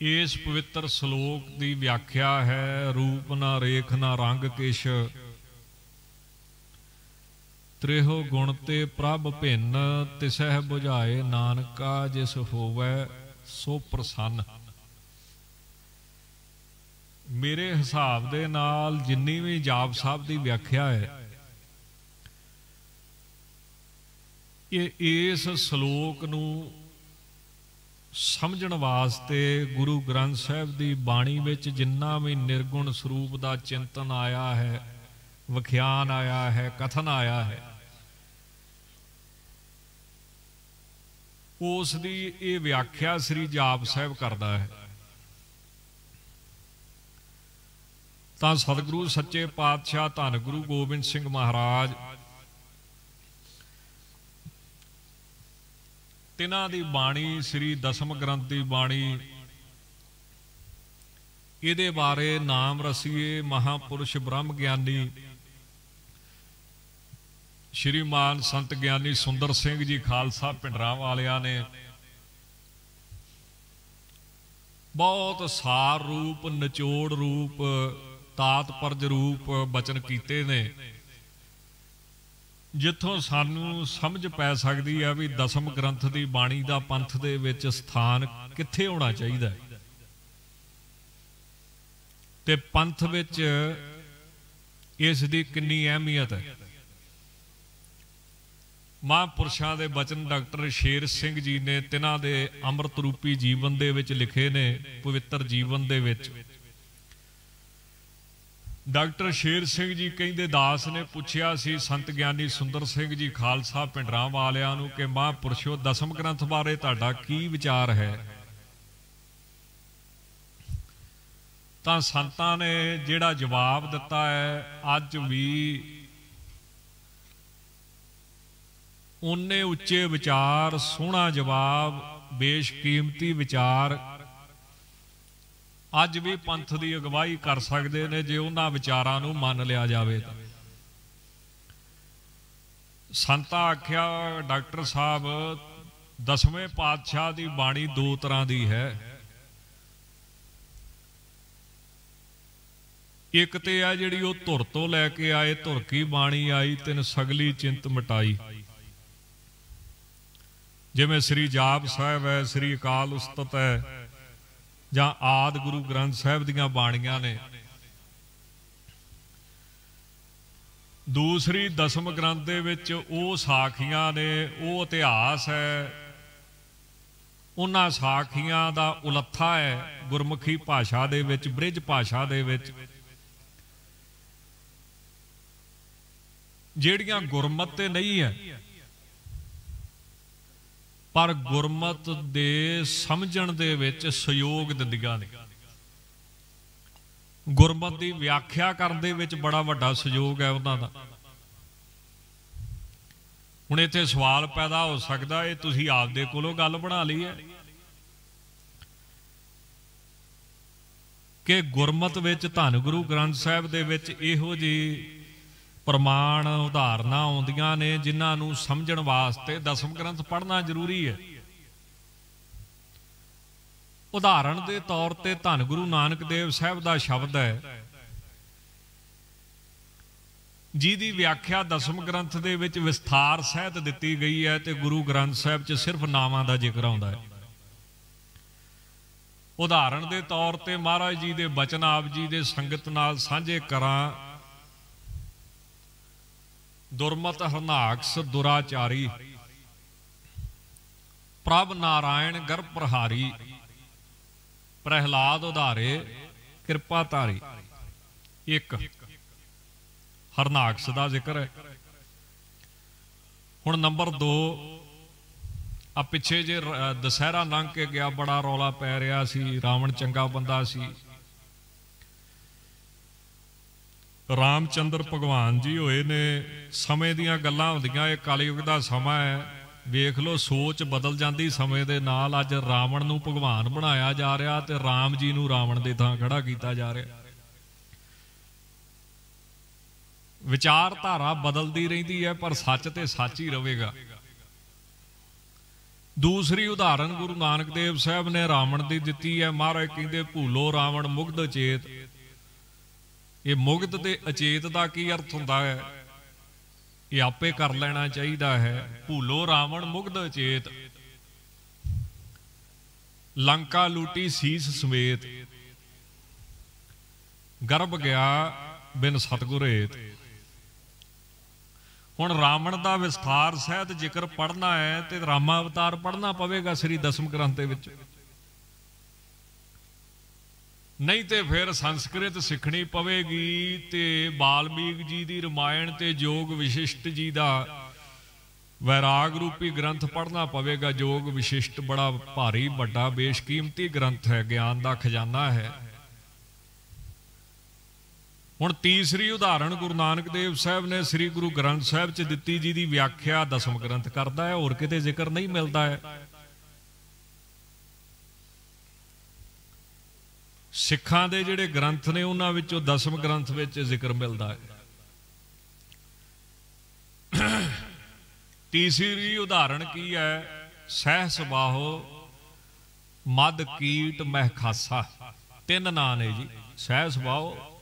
इस पवित्र श्लोक की व्याख्या है, रूप ना रेख ना रंग किश, त्रिहो गुण ते प्रभ भिन्न, तिसह बुझाए नानका जिस होवै सो प्रसन्न। मेरे हिसाब दे नाल जिन्नी भी जाप साहब की व्याख्या है, ये इस श्लोक नूं समझण वास्ते गुरु ग्रंथ साहिब की बाणी विच जिन्ना भी निर्गुण स्वरूप का चिंतन आया है, विख्यान आया है, कथन आया है, उसकी ये व्याख्या श्री जाप साहिब करता है। तो सतगुरु सच्चे पातशाह धन गुरु गोबिंद सिंह महाराज तिन्हां दी बाणी, श्री दसम ग्रंथ की बाणी, इहदे बारे नाम रसीए महापुरुष ब्रह्म ज्ञानी श्रीमान संत ज्ञानी सुंदर सिंह जी खालसा पिंडरा वालिया ने बहुत सार रूप, निचोड़ रूप, तात्पर्ज रूप बचन कीते ने, जिथों सानू समझ पै सकती है भी दसम ग्रंथ की बाणी का पंथ दे विच स्थान कित्थे होना चाहिए ते पंथ विच इसदी कितनी अहमियत है। महापुरुषों के बचन डॉक्टर शेर सिंह जी ने तिन्हां दे अमृत रूपी जीवन दे विच लिखे ने, पवित्र जीवन दे विच। डॉक्टर शेर सिंह जी कहते दास ने पूछया सी संत ज्ञानी सुंदर सिंह जी खालसा पिंडरा वालियां नूं कि महापुरुषो दसम ग्रंथ बारे तुहाडा की विचार है। तां संतां ने जिहड़ा जवाब दिता है, अज भी उन्ने उच्चे विचार, सोहना जवाब, बेशकीमती विचार अज भी पंथ की अगवाई कर सकते हैं जे उन्हां विचारां नूं मान लिया जाए। संता आख्या डॉक्टर साहब दसवें पातशाह की बाणी दो तरह की है, एक तो है जिहड़ी वो धुर तो लैके आए, धुर की बाणी आई तिन सगली चिंत मिटाई, जिवें श्री जाप साहिब है, श्री अकाल उस्तत है, जां आदि गुरु ग्रंथ साहिब दीयां बाणियां ने। दूसरी दसम ग्रंथ दे विच वो साखियां ने, वो इतिहास है, उन्हां साखियां दा उलत्था है गुरमुखी भाषा दे विच, बृज भाषा दे विच, जिहड़ियां गुरमत ते नहीं है पर गुरमत दे समझण दे विच सहयोग दिंदियां ने। गुरमत की व्याख्या करन दे विच बड़ा वड्डा सहयोग है उन्हां दा। हुण इत्थे सवाल पैदा हो सकदा है, तुसीं आपदे कोलों गल बना लई है कि गुरमत विच धन गुरु ग्रंथ साहिब दे विच इहो जी प्रमाण उदाहरणां आउंदियां ने जिन्हां नूं समझण वास्ते दसम ग्रंथ पढ़ना जरूरी है। उदाहरण के तौर पर धन गुरु नानक देव साहिब का शब्द है जिहदी व्याख्या दसम ग्रंथ दे विच विस्तार सहित दिती गई है, तो गुरु ग्रंथ साहिब च सिर्फ नावां का जिक्र आउंदा है। उदाहरण के तौर पर महाराज जी के बचन आप जी के संगत नाल सांझे करां। दुरमत हरनाक्ष दुराचारी, प्रभ नारायण गर्भ प्रहारी, प्रहलाद उधारे कृपा धारी। एक हरनाक्ष का जिक्र है। हुण नंबर दो, आ पिछे जे दशहरा लंघ के गया, बड़ा रौला पै रहा सी, रावण चंगा बंदा सी, रामचंद्र भगवान जी होए ने। समय दीयां गल्लां हुंदियां, इह कलयुग दा समा है, वेख लो सोच बदल जाती समय दे नाल। अज रावण नूं भगवान बनाया जा रहा ते राम जी नूं रावण दे थां खड़ा कीता जा रहा। विचारधारा बदलती रहिंदी है पर सच ते सच ही रहेगा। दूसरी उदाहरण गुरु नानक देव साहब ने रावण की दी है। महाराज कहते भूलो रावण मुग्ध अचेत। ये मुग्ध ते अचेत का की अर्थ होता है, ये आपे कर लेना चाहिए है। भूलो रावण मुग्ध अचेत, लंका लूटी सीस समेत, गर्भ गया बिन सतगुर हेत। हुण रावण का विस्तार सहित जिक्र पढ़ना है तो रामा अवतार पढ़ना पवेगा श्री दसम ग्रंथ विच, नहीं तो फिर संस्कृत सीखनी पवेगी ते वाल्मीकि जी की रामायण ते जोग विशिष्ट जी का वैराग रूपी ग्रंथ पढ़ना पवेगा। जोग विशिष्ट बड़ा भारी बड़ा बेशकीमती ग्रंथ है, ज्ञान का खजाना है। हुण तीसरी उदाहरण गुरु नानक देव साहब ने श्री गुरु ग्रंथ साहब च दित्ती जी की व्याख्या दसम ग्रंथ करता है, होर किते जिक्र नहीं मिलता है। सिखां दे जिहड़े ग्रंथ ने उन्हां विचों दसम ग्रंथ विच जिक्र मिलता है। तीसरी उदाहरण की है, सहस बाहो मद कीट मह खासा। तीन नां ने जी, सहस बाहो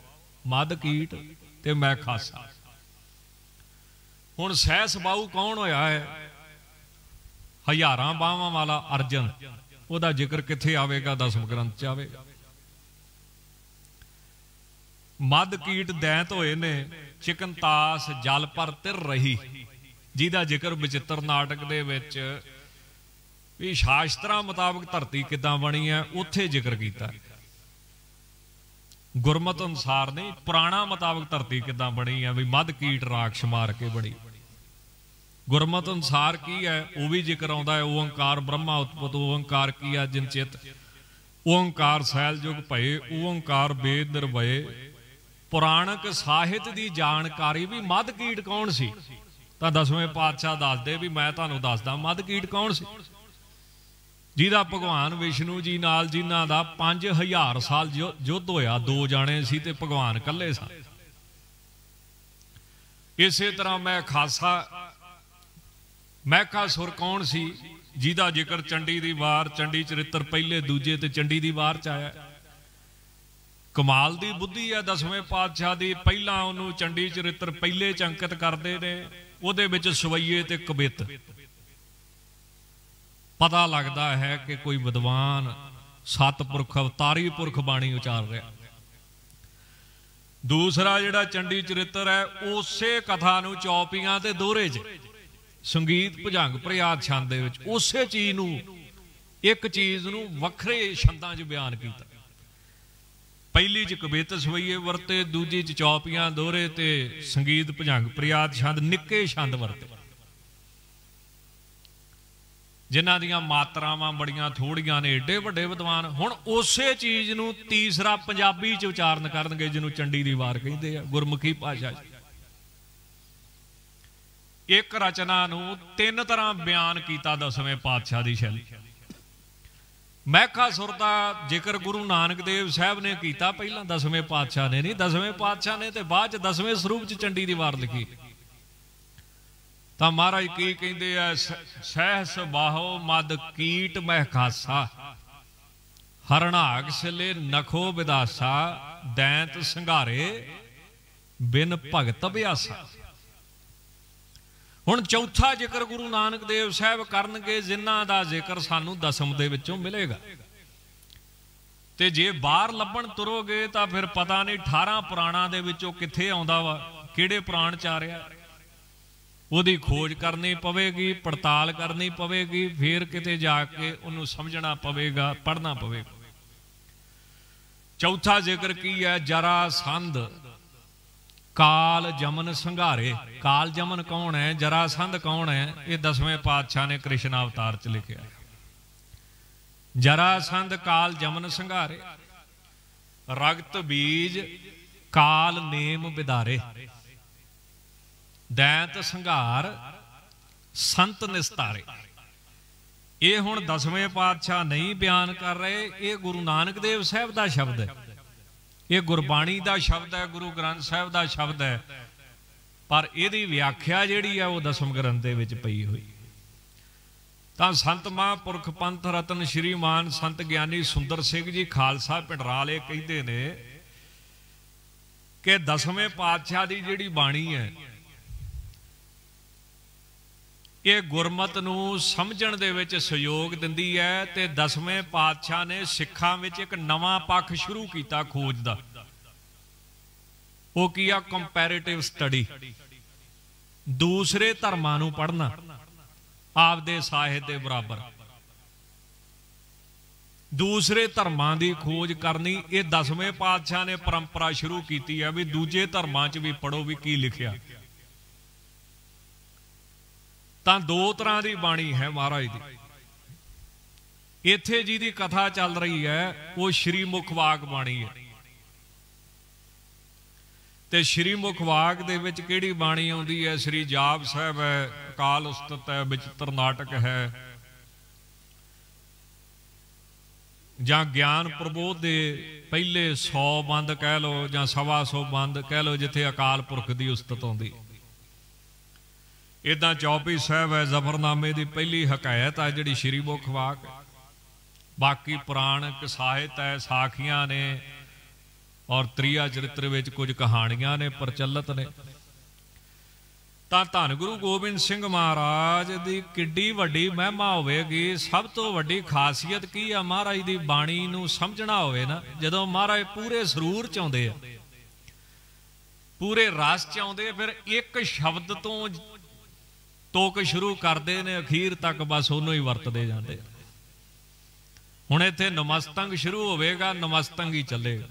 मद कीट ते मैं खासा। हुण सहस बाहू कौन होया है? हजारां बाहां वाला अर्जन, उहदा जिक्र किथे आवेगा? दसम ग्रंथ च आवेगा। मद कीट दैंत होए ने, चिकनतास जल पर तिर रही, जिहदा जिक्र बचित्र नाटक दे विच भी शास्त्रां मुताबक धरती किदां बनी है उत्थे जिक्र कीता है। गुरमत अनुसार नहीं, पुराणा मुताबक धरती किदां बनी है, भी मद कीट राक्ष मार के बनी। गुरमत अनुसार की है वह भी जिक्र आउंदा है। ओंकार ब्रह्मा उत्पत ओंकार किया जिन चित, ओंकार सैल जुग भये, ओंकार वेद निर्भये। पुराणक साहित्य की जानकारी भी मद कीट कौन सी तां दसवें पातशाह दसदे भी मैं तुहानूं दसदा मद कीट कौन सी, जिहदा भगवान विष्णु जी नाल जिन्हां दा 5000 साल युद्ध होया, दो जाने सी ते भगवान कल्ले सन। इसे तरह मैं खासा मैकासुर कौन सी, जिहदा जिक्र चंडी दी वार, चंडी चरित्र पहले दूजे ते चंडी दी वार च आया। कमाल दी बुद्धि है दसवें पातशाह दी। पहला उन्होंने चंडी चरित्र पहले च अंकित करते ने, उहदे विच सवैये ते कबित पता लगता है कि कोई विद्वान सतपुरख अवतारी पुरख बाणी उचार रहा। दूसरा जिहड़ा चंडी चरित्र है उसे कथा नूं चौपियां ते दोहरे च संगीत भुजंग प्रयाद छंद दे विच उसे चीज नूं एक चीज नूं वखरे छंदां च बयान कीता। पहली च कबित सवैये वरते, दूजी च चौपियां दोहरे ते संगीत भुजंग प्रयाद छंद निक्के छंद वरते, जिन्हां दियां मात्रावां बड़ियां थोड़ियां ने, एडे वड्डे विद्वान। हुण उसे चीज नूं तीसरा पंजाबी च उचारण करनगे जिन्हों चंडी दी वार कहंदे आ, गुरमुखी भाषा च। एक रचना नूं तीन तरह बयान कीता दसवें पातशाह दी शैली। मैकासुर दा जिक्र गुरु नानक देव साहब ने कीता पहला, दसवें पातशाह ने नहीं। दसवें पातशाह ने तो बाद दसवें स्वरूप च चंडी दी वार लिखी। तो महाराज की कहते हैं, सहस बाहो मद कीट मह खासा, हरणाग सिले नखो विदासा, दैंत संघारे बिन भगत अभ्यासा। हुण चौथा जिक्र गुरु नानक देव साहब करनगे जिन्हां दा जिक्र सानू दसम दे विचों मिलेगा। ते जे बाहर लभण तुरोगे तो फिर पता नहीं 18 पुराणां दे विचों कित्थे आउंदा वा, किहड़े पुराण च आ रिहा, ਉਹਦੀ खोज करनी पवेगी, पड़ताल करनी पवेगी, फिर किते जाके उन्होंने समझना पवेगा, पढ़ना पवेगा। चौथा जिक्र की है, जरासंध काल जमन संघारे। काल जमन कौन है, जरासंध कौन है, ये दसवें पातशाह ने कृष्ण अवतार च लिखा। जरासंध काल जमन संघारे, रगत बीज काल नेम विदारे, दैंत संघार संत निस्तारे। ये हुण दसवें पातशाह नहीं बयान कर रहे, ये गुरु नानक देव साहब का शब्द है, ये गुरबाणी का शब्द है, गुरु ग्रंथ साहब का शब्द है, पर यदी व्याख्या जिहड़ी है वो दसम ग्रंथ दे विच पई हुई। ਤਾਂ ਸੰਤ ਮਹਾਂਪੁਰਖ ਪੰਥ ਰਤਨ ਸ਼੍ਰੀਮਾਨ ਸੰਤ ਗਿਆਨੀ ਸੁੰਦਰ ਸਿੰਘ ਜੀ ਖਾਲਸਾ ਪਿੰਡਰਾਲੇ ਕਹਿੰਦੇ ਨੇ ਕਿ 10ਵੇਂ ਪਾਤਸ਼ਾਹ ਦੀ ਜਿਹੜੀ ਬਾਣੀ ਹੈ ਇਹ ਗੁਰਮਤ ਨੂੰ ਸਮਝਣ ਦੇ ਵਿੱਚ ਸਹਿਯੋਗ ਦਿੰਦੀ ਹੈ। ਤੇ 10ਵੇਂ ਪਾਤਸ਼ਾਹ ਨੇ ਸਿੱਖਾਂ ਵਿੱਚ ਇੱਕ ਨਵਾਂ ਪੱਖ ਸ਼ੁਰੂ ਕੀਤਾ ਖੋਜ ਦਾ। ਉਹ ਕੀ ਆ? ਕੰਪੈਰੀਟਿਵ ਸਟੱਡੀ, ਦੂਸਰੇ ਧਰਮਾਂ ਨੂੰ ਪੜ੍ਹਨਾ ਆਪਦੇ ਸਾਹਿਤ ਦੇ ਬਰਾਬਰ, ਦੂਸਰੇ ਧਰਮਾਂ ਦੀ ਖੋਜ ਕਰਨੀ। ਇਹ 10ਵੇਂ ਪਾਤਸ਼ਾਹ ਨੇ ਪਰੰਪਰਾ ਸ਼ੁਰੂ ਕੀਤੀ ਹੈ ਵੀ ਦੂਜੇ ਧਰਮਾਂ 'ਚ ਵੀ ਪੜ੍ਹੋ ਵੀ ਕੀ ਲਿਖਿਆ। ਤਾਂ 2 ਤਰ੍ਹਾਂ ਦੀ ਬਾਣੀ ਹੈ ਮਹਾਰਾਜ ਦੀ। ਇੱਥੇ ਜਿਹਦੀ ਕਥਾ ਚੱਲ ਰਹੀ ਹੈ ਉਹ ਸ਼੍ਰੀ ਮੁਖਵਾਕ ਬਾਣੀ ਹੈ। ਤੇ ਸ਼੍ਰੀ ਮੁਖਵਾਕ ਦੇ ਵਿੱਚ ਕਿਹੜੀ ਬਾਣੀ ਆਉਂਦੀ ਹੈ? ਸ੍ਰੀ ਜਾਪ ਸਾਹਿਬ ਹੈ, ਅਕਾਲ ਉਸਤਤ ਹੈ, ਵਿਚਿਤ੍ਰ ਨਾਟਕ ਹੈ, ਜਾਂ ਗਿਆਨ ਪ੍ਰਬੋਧ ਦੇ ਪਹਿਲੇ 100 ਬੰਦ ਕਹਿ ਲਓ ਜਾਂ 125 ਬੰਦ ਕਹਿ ਲਓ ਜਿੱਥੇ ਅਕਾਲ ਪੁਰਖ ਦੀ ਉਸਤਤ ਆਉਂਦੀ। ਇੱਦਾਂ ਚੌਪਈ ਸਾਹਿਬ ਹੈ, ਜ਼ਫਰਨਾਮੇ ਦੀ ਪਹਿਲੀ ਹਕਾਇਤ ਹੈ ਜਿਹੜੀ ਸ਼੍ਰੀ ਮੁਖਵਾਕ। ਬਾਕੀ ਪੁਰਾਣਕ ਸਾਹਿਤ ਹੈ, ਸਾਖੀਆਂ ਨੇ ਔਰ ਤ੍ਰਿਆ ਚਰਿੱਤਰ ਵਿੱਚ ਕੁਝ ਕਹਾਣੀਆਂ ਨੇ ਪ੍ਰਚਲਿਤ ਨੇ। ਤਾਂ ਧੰਨ ਗੁਰੂ ਗੋਬਿੰਦ ਸਿੰਘ ਮਹਾਰਾਜ ਦੀ ਕਿੱਡੀ ਵੱਡੀ ਮਹਿਮਾ ਹੋਵੇਗੀ। ਸਭ ਤੋਂ ਵੱਡੀ ਖਾਸੀਅਤ ਕੀ ਆ? ਮਹਾਰਾਜ ਦੀ ਬਾਣੀ ਨੂੰ ਸਮਝਣਾ ਹੋਵੇ ਨਾ, ਜਦੋਂ ਮਹਾਰਾਜ ਪੂਰੇ ਸਰੂਰ ਚ ਆਉਂਦੇ ਆ, ਪੂਰੇ ਰਸ ਚ ਆਉਂਦੇ, ਫਿਰ ਇੱਕ ਸ਼ਬਦ ਤੋਂ ਤੋਕ ਸ਼ੁਰੂ ਕਰਦੇ ਨੇ, ਅਖੀਰ ਤੱਕ ਬਸ ਉਹਨੂੰ ਹੀ ਵਰਤਦੇ ਜਾਂਦੇ। ਹੁਣ ਇੱਥੇ ਨਮਸਤੰਗ ਸ਼ੁਰੂ ਹੋਵੇਗਾ, ਨਮਸਤੰਗ ਹੀ ਚੱਲੇਗਾ।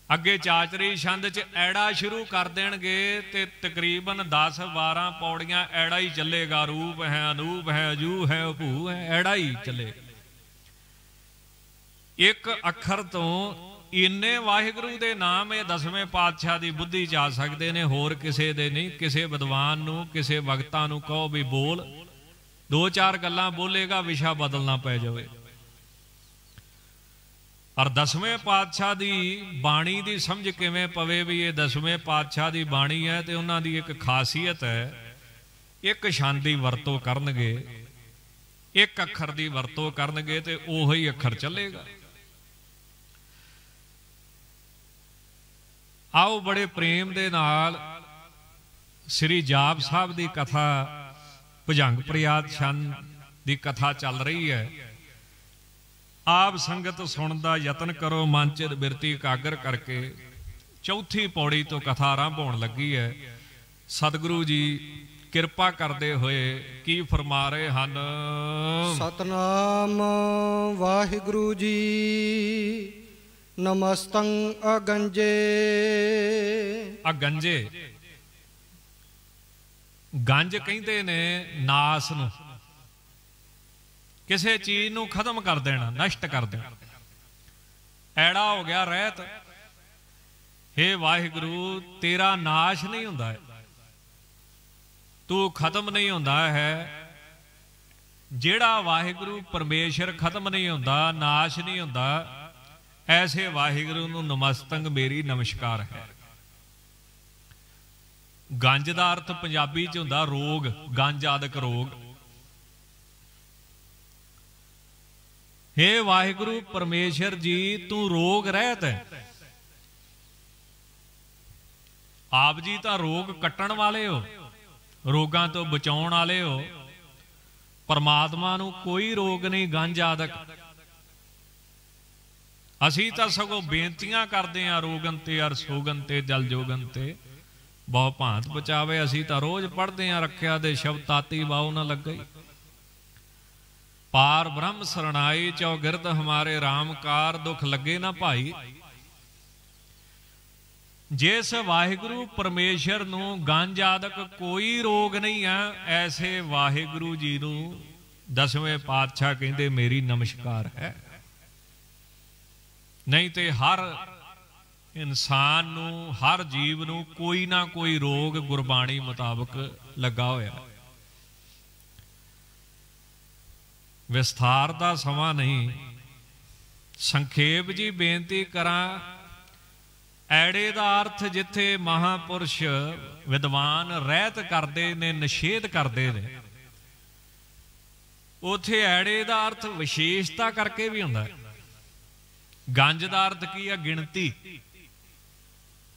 ਅੱਗੇ ਚਾਚਰੀ ਛੰਦ ਚ ਐੜਾ ਸ਼ੁਰੂ ਕਰ ਦੇਣਗੇ ਤੇ ਤਕਰੀਬਨ 10-12 ਪੌੜੀਆਂ ਐੜਾ ਹੀ ਚੱਲੇਗਾ। ਰੂਪ ਹੈ, ਅਨੂਪ ਹੈ, ਅਜੂ ਹੈ, ਭੂ ਹੈ, ਐੜਾ ਹੀ ਚੱਲੇਗਾ। ਇੱਕ ਅੱਖਰ ਤੋਂ ਇੰਨੇ ਵਾਹਿਗੁਰੂ ਦੇ ਨਾਮ ਇਹ 10ਵੇਂ ਪਾਤਸ਼ਾਹ ਦੀ ਬੁੱਧੀ ਚ ਆ ਸਕਦੇ ਨੇ, ਹੋਰ ਕਿਸੇ ਦੇ ਨਹੀਂ। ਕਿਸੇ ਵਿਦਵਾਨ ਨੂੰ, ਕਿਸੇ ਵਕਤਾ ਨੂੰ ਕਹੋ ਵੀ ਬੋਲ, 2-4 ਗੱਲਾਂ ਬੋਲੇਗਾ, ਵਿਸ਼ਾ ਬਦਲਣਾ ਪੈ ਜਾਵੇ। ਔਰ 10ਵੇਂ ਪਾਤਸ਼ਾਹ ਦੀ ਬਾਣੀ ਦੀ ਸਮਝ ਕਿਵੇਂ ਪਵੇ ਵੀ ਇਹ 10ਵੇਂ ਪਾਤਸ਼ਾਹ ਦੀ ਬਾਣੀ ਹੈ। ਤੇ ਉਹਨਾਂ ਦੀ ਇੱਕ ਖਾਸੀਅਤ ਹੈ, ਇੱਕ ਛੰਦ ਦੀ ਵਰਤੋਂ ਕਰਨਗੇ, ਇੱਕ ਅੱਖਰ ਦੀ ਵਰਤੋਂ ਕਰਨਗੇ ਤੇ ਉਹੀ ਅੱਖਰ ਚੱਲੇਗਾ। ਆਓ ਬੜੇ ਪ੍ਰੇਮ ਦੇ ਨਾਲ ਸ੍ਰੀ ਜਾਪ ਸਾਹਿਬ ਦੀ ਕਥਾ, ਭੁਜੰਗ ਪ੍ਰਿਆਦ ਛੰਦ ਦੀ ਕਥਾ ਚੱਲ ਰਹੀ ਹੈ। ਆਪ ਸੰਗਤ ਸੁਣਨ ਦਾ ਯਤਨ ਕਰੋ, ਮਨ ਚ ਬਿਰਤੀ ਇਕਾਗਰ ਕਰਕੇ। ਚੌਥੀ ਪੌੜੀ ਤੋਂ ਕਥਾ ਆਰੰਭ ਹੋਣ ਲੱਗੀ ਹੈ। ਸਤਿਗੁਰੂ ਜੀ ਕਿਰਪਾ ਕਰਦੇ ਹੋਏ ਕੀ ਫਰਮਾ ਰਹੇ ਹਨ? ਸਤਨਾਮ ਵਾਹਿਗੁਰੂ ਜੀ, ਨਮਸਤੰ ਅਗੰਜੇ। ਅਗੰਜੇ, ਗੰਜ ਕਹਿੰਦੇ ਨੇ ਨਾਸ ਨੂੰ, ਕਿਸੇ ਚੀਜ਼ ਨੂੰ ਖਤਮ ਕਰ ਦੇਣਾ, ਨਸ਼ਟ ਕਰ ਦੇਣਾ। ਐੜਾ ਹੋ ਗਿਆ ਰਹਿਤ। ਹੇ ਵਾਹਿਗੁਰੂ, ਤੇਰਾ ਨਾਸ਼ ਨਹੀਂ ਹੁੰਦਾ ਹੈ, ਤੂੰ ਖਤਮ ਨਹੀਂ ਹੁੰਦਾ ਹੈ। ਜਿਹੜਾ ਵਾਹਿਗੁਰੂ ਪਰਮੇਸ਼ਰ ਖਤਮ ਨਹੀਂ ਹੁੰਦਾ, ਨਾਸ਼ ਨਹੀਂ ਹੁੰਦਾ, ਐਸੇ ਵਾਹਿਗੁਰੂ ਨੂੰ ਨਮਸਤੰਗ ਮੇਰੀ ਨਮਸਕਾਰ ਹੈ। ਗੰਜ ਦਾ ਅਰਥ ਪੰਜਾਬੀ ਚ ਹੁੰਦਾ ਰੋਗ, ਗੰਜ ਆਦਿਕ ਰੋਗ। ਹੇ ਵਾਹਿਗੁਰੂ ਪਰਮੇਸ਼ਰ ਜੀ, ਤੂੰ ਰੋਗ ਰਹਿਤ ਹੈ। ਆਪ ਜੀ ਤਾਂ ਰੋਗ ਕੱਟਣ ਵਾਲੇ ਹੋ, ਰੋਗਾਂ ਤੋਂ ਬਚਾਉਣ ਵਾਲੇ ਹੋ। ਪਰਮਾਤਮਾ ਨੂੰ ਕੋਈ ਰੋਗ ਨਹੀਂ ਗੰਜ ਆਦਿਕ। ਅਸੀਂ ਤਾਂ ਸਗੋਂ ਬੇਨਤੀਆਂ ਕਰਦੇ ਹਾਂ, ਰੋਗਨ ਤੇ ਅਰ ਸੋਗਨ ਤੇ ਜਲ ਜੋਗਨ ਤੇ ਬਹੁ ਭਾਂਤ ਬਚਾਵੇ। ਅਸੀਂ ਤਾਂ ਰੋਜ਼ ਪੜ੍ਹਦੇ ਹਾਂ, ਰੱਖਿਆ ਦੇ ਸ਼ਬਦ ਤਾਤੀ ਬਾਉ ਨਾ ਲੱਗੇ। ਪਾਰ ਬ੍ਰਹਮ ਸਰਣਾਈ ਚੌਗਿਰਦ ਹਮਾਰੇ ਰਾਮਕਾਰ, ਦੁੱਖ ਲੱਗੇ ਨਾ ਭਾਈ। ਜਿਸ ਵਾਹਿਗੁਰੂ ਪਰਮੇਸ਼ਰ ਨੂੰ ਗੰਜ ਆਦਿਕ ਕੋਈ ਰੋਗ ਨਹੀਂ ਆ, ਐਸੇ ਵਾਹਿਗੁਰੂ ਜੀ ਨੂੰ 10ਵੇਂ ਪਾਤਸ਼ਾਹ ਕਹਿੰਦੇ ਮੇਰੀ ਨਮਸਕਾਰ ਹੈ। ਨਹੀਂ ਤੇ ਹਰ ਇਨਸਾਨ ਨੂੰ, ਹਰ ਜੀਵ ਨੂੰ ਕੋਈ ਨਾ ਕੋਈ ਰੋਗ ਗੁਰਬਾਣੀ ਮੁਤਾਬਕ ਲੱਗਾ ਹੋਇਆ। ਵਿਸਥਾਰ ਦਾ ਸਮਾਂ ਨਹੀਂ, ਸੰਖੇਪ ਜੀ ਬੇਨਤੀ ਕਰਾਂ। ਐੜੇ ਦਾ ਅਰਥ ਜਿੱਥੇ ਮਹਾਪੁਰਸ਼ ਵਿਦਵਾਨ ਰਹਿਤ ਕਰਦੇ ਨੇ, ਨਿਸ਼ੇਧ ਕਰਦੇ ਨੇ, ਉਥੇ ਐੜੇ ਦਾ ਅਰਥ ਵਿਸ਼ੇਸ਼ਤਾ ਕਰਕੇ ਵੀ ਹੁੰਦਾ ਹੈ। ਗੰਜ ਦਾ ਅਰਥ ਕੀ ਹੈ? ਗਿਣਤੀ,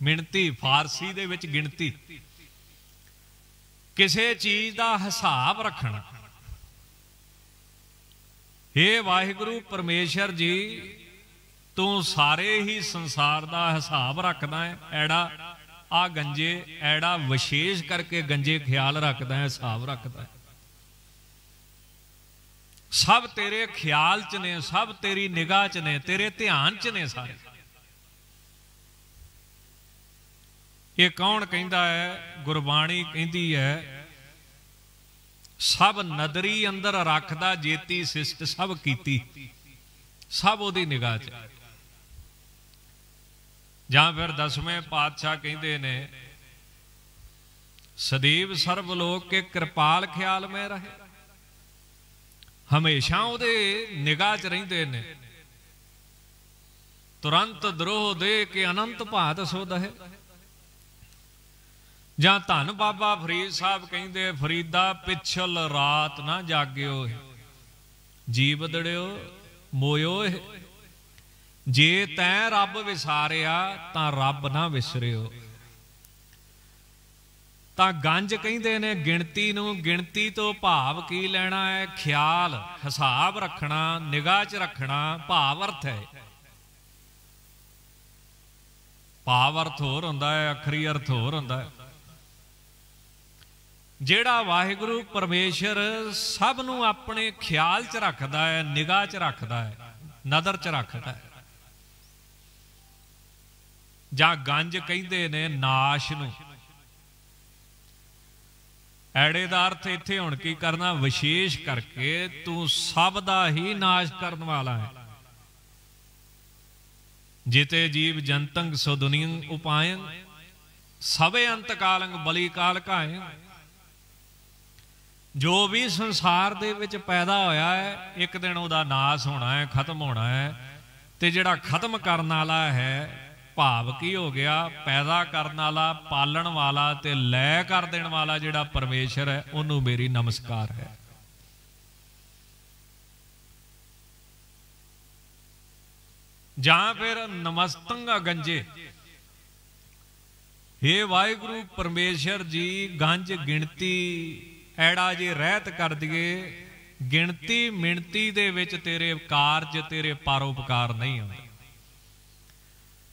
ਮਿਣਤੀ। ਫਾਰਸੀ ਦੇ ਵਿੱਚ ਗਿਣਤੀ, ਕਿਸੇ ਚੀਜ਼ ਦਾ ਹਿਸਾਬ ਰੱਖਣਾ। हे ਵਾਹਿਗੁਰੂ ਪਰਮੇਸ਼ਰ ਜੀ, ਤੂੰ ਸਾਰੇ ਹੀ ਸੰਸਾਰ ਦਾ ਹਿਸਾਬ ਰੱਖਦਾ ਹੈ। ਐੜਾ ਆ ਗੰਜੇ, ਐੜਾ ਵਿਸ਼ੇਸ਼ ਕਰਕੇ ਗੰਜੇ ਖਿਆਲ ਰੱਖਦਾ ਹੈ, ਹਿਸਾਬ ਰੱਖਦਾ ਹੈ। ਸਭ ਤੇਰੇ ਖਿਆਲ ਚ ਨੇ, ਸਭ ਤੇਰੀ ਨਿਗਾਹ ਚ ਨੇ, ਤੇਰੇ ਧਿਆਨ ਚ ਨੇ ਸਾਰੇ। ਇਹ ਕੌਣ ਕਹਿੰਦਾ ਹੈ? ਗੁਰਬਾਣੀ ਕਹਿੰਦੀ ਹੈ, ਸਭ ਨਦਰੀ ਅੰਦਰ ਰੱਖਦਾ ਜੇਤੀ ਸਿਸ਼ਟ ਸਭ ਕੀਤੀ। ਸਭ ਉਹਦੀ ਨਿਗਾਹ ਚ। ਜਾਂ ਫਿਰ ਦਸਵੇਂ ਪਾਤਸ਼ਾਹ ਕਹਿੰਦੇ ਨੇ, ਸਦੀਵ ਸਰਬ ਲੋਕ ਕੇ ਕਿਰਪਾਲ ਖਿਆਲ ਮੈਂ ਰਹੇ। ਹਮੇਸ਼ਾ ਉਹਦੇ ਨਿਗਾਹ ਚ ਰਹਿੰਦੇ ਨੇ। ਤੁਰੰਤ ਦਰੋਹ ਦੇ ਕੇ ਅਨੰਤ ਭਾਤ ਸੁਧ ਹੈ। ਜਾਂ ਧੰਨ ਬਾਬਾ ਫਰੀਦ ਸਾਹਿਬ ਕਹਿੰਦੇ, ਫਰੀਦਾ ਪਿਛਲ ਰਾਤ ਨਾ ਜਾਗਿਓ, ਜੀਵ ਦੜਿਓ ਮੋਇਓ। ਜੇ ਤੈਂ ਰੱਬ ਵਿਸਾਰਿਆ ਤਾਂ ਰੱਬ ਨਾ ਵਿਸਰਿਓ। ਤਾਂ ਗੰਜ ਕਹਿੰਦੇ ਨੇ ਗਿਣਤੀ ਨੂੰ। ਗਿਣਤੀ ਤੋਂ ਭਾਵ ਕੀ ਲੈਣਾ ਹੈ? ਖਿਆਲ, ਹਿਸਾਬ ਰੱਖਣਾ, ਨਿਗਾਹ ਚ ਰੱਖਣਾ। ਭਾਵ ਅਰਥ ਹੈ। ਭਾਵ ਅਰਥ ਹੋਰ ਹੁੰਦਾ ਹੈ, ਅਖਰੀ ਅਰਥ ਹੋਰ ਹੁੰਦਾ ਹੈ। ਜਿਹੜਾ ਵਾਹਿਗੁਰੂ ਪਰਮੇਸ਼ਰ ਸਭ ਨੂੰ ਆਪਣੇ ਖਿਆਲ ਚ ਰੱਖਦਾ ਹੈ, ਨਿਗਾਹ ਚ ਰੱਖਦਾ ਹੈ, ਨਜ਼ਰ ਚ ਰੱਖਦਾ ਹੈ। ਜਾਂ ਗੰਜ ਕਹਿੰਦੇ ਨੇ ਨਾਸ਼ ਨੂੰ। ਐੜੇ ਦਾ ਅਰਥ ਇੱਥੇ ਹੁਣ ਕੀ ਕਰਨਾ? ਵਿਸ਼ੇਸ਼ ਕਰਕੇ ਤੂੰ ਸਭ ਦਾ ਹੀ ਨਾਸ਼ ਕਰਨ ਵਾਲਾ ਹੈ। ਜਿਤੇ ਜੀਵ ਜਨਤੰਗ ਸੋ ਦੁਨੀਅੰ ਉਪਾਇੰ, ਸਭੇ ਅੰਤ ਕਾਲੰਗ ਬਲੀ ਕਾਲ ਘਾਇ। ਜੋ ਵੀ ਸੰਸਾਰ ਦੇ ਵਿੱਚ ਪੈਦਾ ਹੋਇਆ ਹੈ, ਇੱਕ ਦਿਨ ਉਹਦਾ ਨਾਸ ਹੋਣਾ ਹੈ, ਖਤਮ ਹੋਣਾ ਹੈ। ਤੇ ਜਿਹੜਾ ਖਤਮ ਕਰਨ ਵਾਲਾ ਹੈ, ਭਾਵ ਕੀ ਹੋ ਗਿਆ? ਪੈਦਾ ਕਰਨ ਵਾਲਾ, ਪਾਲਣ ਵਾਲਾ ਤੇ ਲੈ ਕਰ ਦੇਣ ਵਾਲਾ ਜਿਹੜਾ ਪਰਮੇਸ਼ਰ ਹੈ, ਉਹਨੂੰ ਮੇਰੀ ਨਮਸਕਾਰ ਹੈ। ਜਾਂ ਫਿਰ ਨਮਸਤੰ ਅਗੰਜੇ। हे ਵਾਹਿਗੁਰੂ ਪਰਮੇਸ਼ਰ ਜੀ, ਗੰਜ ਗਿਣਤੀ ਐੜਾ ਜੇ ਰਹਿਤ ਕਰ ਦਈਏ, ਗਿਣਤੀ ਮਿਣਤੀ ਦੇ ਵਿੱਚ ਤੇਰੇ ਕਾਰਜ, ਤੇਰੇ ਪਰਉਪਕਾਰ ਨਹੀਂ ਆਉਂਦੇ।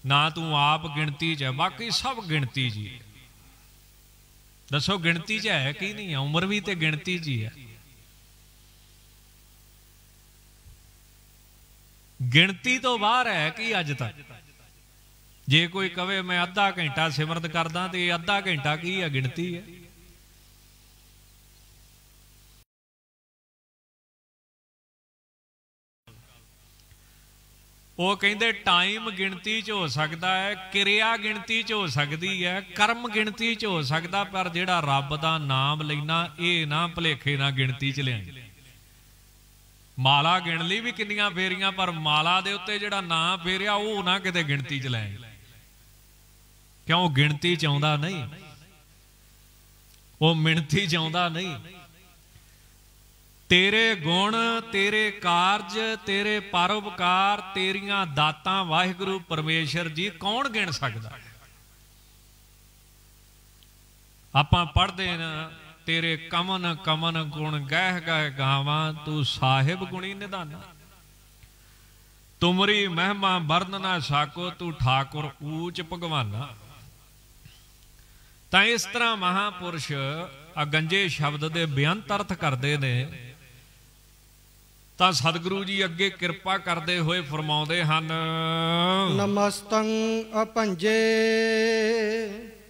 ਨਾ ਤੂੰ ਆਪ ਗਿਣਤੀ ਚ ਹੈ, ਬਾਕੀ ਸਭ ਗਿਣਤੀ ਜੀ। ਦੱਸੋ ਗਿਣਤੀ ਚ ਹੈ ਕਿ ਨਹੀਂ? ਉਮਰ ਵੀ ਤੇ ਗਿਣਤੀ ਚ ਹੀ ਹੈ। ਗਿਣਤੀ ਤੋਂ ਬਾਹਰ ਹੈ ਕਿ ਅੱਜ ਤੱਕ? ਜੇ ਕੋਈ ਕਵੇ ਮੈਂ ਅੱਧਾ ਘੰਟਾ ਸਿਮਰਤ ਕਰਦਾ, ਤੇ ਇਹ ਅੱਧਾ ਘੰਟਾ ਕੀ ਹੈ? ਗਿਣਤੀ ਹੈ। ਉਹ ਕਹਿੰਦੇ ਟਾਈਮ ਗਿਣਤੀ ਚ ਹੋ ਸਕਦਾ ਹੈ, ਕਿਰਿਆ ਗਿਣਤੀ ਚ ਹੋ ਸਕਦੀ ਹੈ, ਕਰਮ ਗਿਣਤੀ ਚ ਹੋ ਸਕਦਾ, ਪਰ ਜਿਹੜਾ ਰੱਬ ਦਾ ਨਾਮ ਲੈਣਾ, ਇਹ ਨਾ ਭੁਲੇਖੇ ਨਾ ਗਿਣਤੀ ਚ ਲਿਆਈ। ਮਾਲਾ ਗਿਣ ਲਈ ਵੀ ਕਿੰਨੀਆਂ ਫੇਰੀਆਂ, ਪਰ ਮਾਲਾ ਦੇ ਉੱਤੇ ਜਿਹੜਾ ਨਾਂ ਫੇਰਿਆ ਉਹ ਨਾ ਕਿਤੇ ਗਿਣਤੀ ਚ ਲੈ। ਕਿਉਂ? ਗਿਣਤੀ ਚ ਆਉਂਦਾ ਨਹੀਂ, ਉਹ ਮਿਣਤੀ ਚ ਆਉਂਦਾ ਨਹੀਂ। ਤੇਰੇ ਗੁਣ, ਤੇਰੇ ਕਾਰਜ, ਤੇਰੇ ਪਰਉਪਕਾਰ, ਤੇਰੀਆਂ ਦਾਤਾਂ ਵਾਹਿਗੁਰੂ ਪਰਮੇਸ਼ਰ ਜੀ ਕੌਣ ਗਿਣ ਸਕਦਾ? ਆਪਾਂ ਪੜ੍ਹਦੇ ਨਾ, ਤੇਰੇ ਕਮਨ ਕਮਨ ਗੁਣ ਗਹਿ ਗਹਿ ਗਾਵਾਂ, ਤੂੰ ਸਾਹਿਬ ਗੁਣੀ ਨਿਧਾਨਾ। ਤੁਮਰੀ ਮਹਿਮਾ ਵਰਨ ਨਾ ਸਾਕੋ, ਤੂੰ ਠਾਕੁਰ ਊਚ ਭਗਵਾਨਾ। ਤਾਂ ਇਸ ਤਰ੍ਹਾਂ ਮਹਾਪੁਰਸ਼ ਅਗੰਜੇ ਸ਼ਬਦ ਦੇ ਬੇਅੰਤ ਅਰਥ ਕਰਦੇ ਨੇ। ਤਾਂ ਸਤਿਗੁਰੂ ਜੀ ਅੱਗੇ ਕਿਰਪਾ ਕਰਦੇ ਹੋਏ ਫਰਮਾਉਂਦੇ ਹਨ, ਨਮਸਤੰ ਅਭੰਜੇ।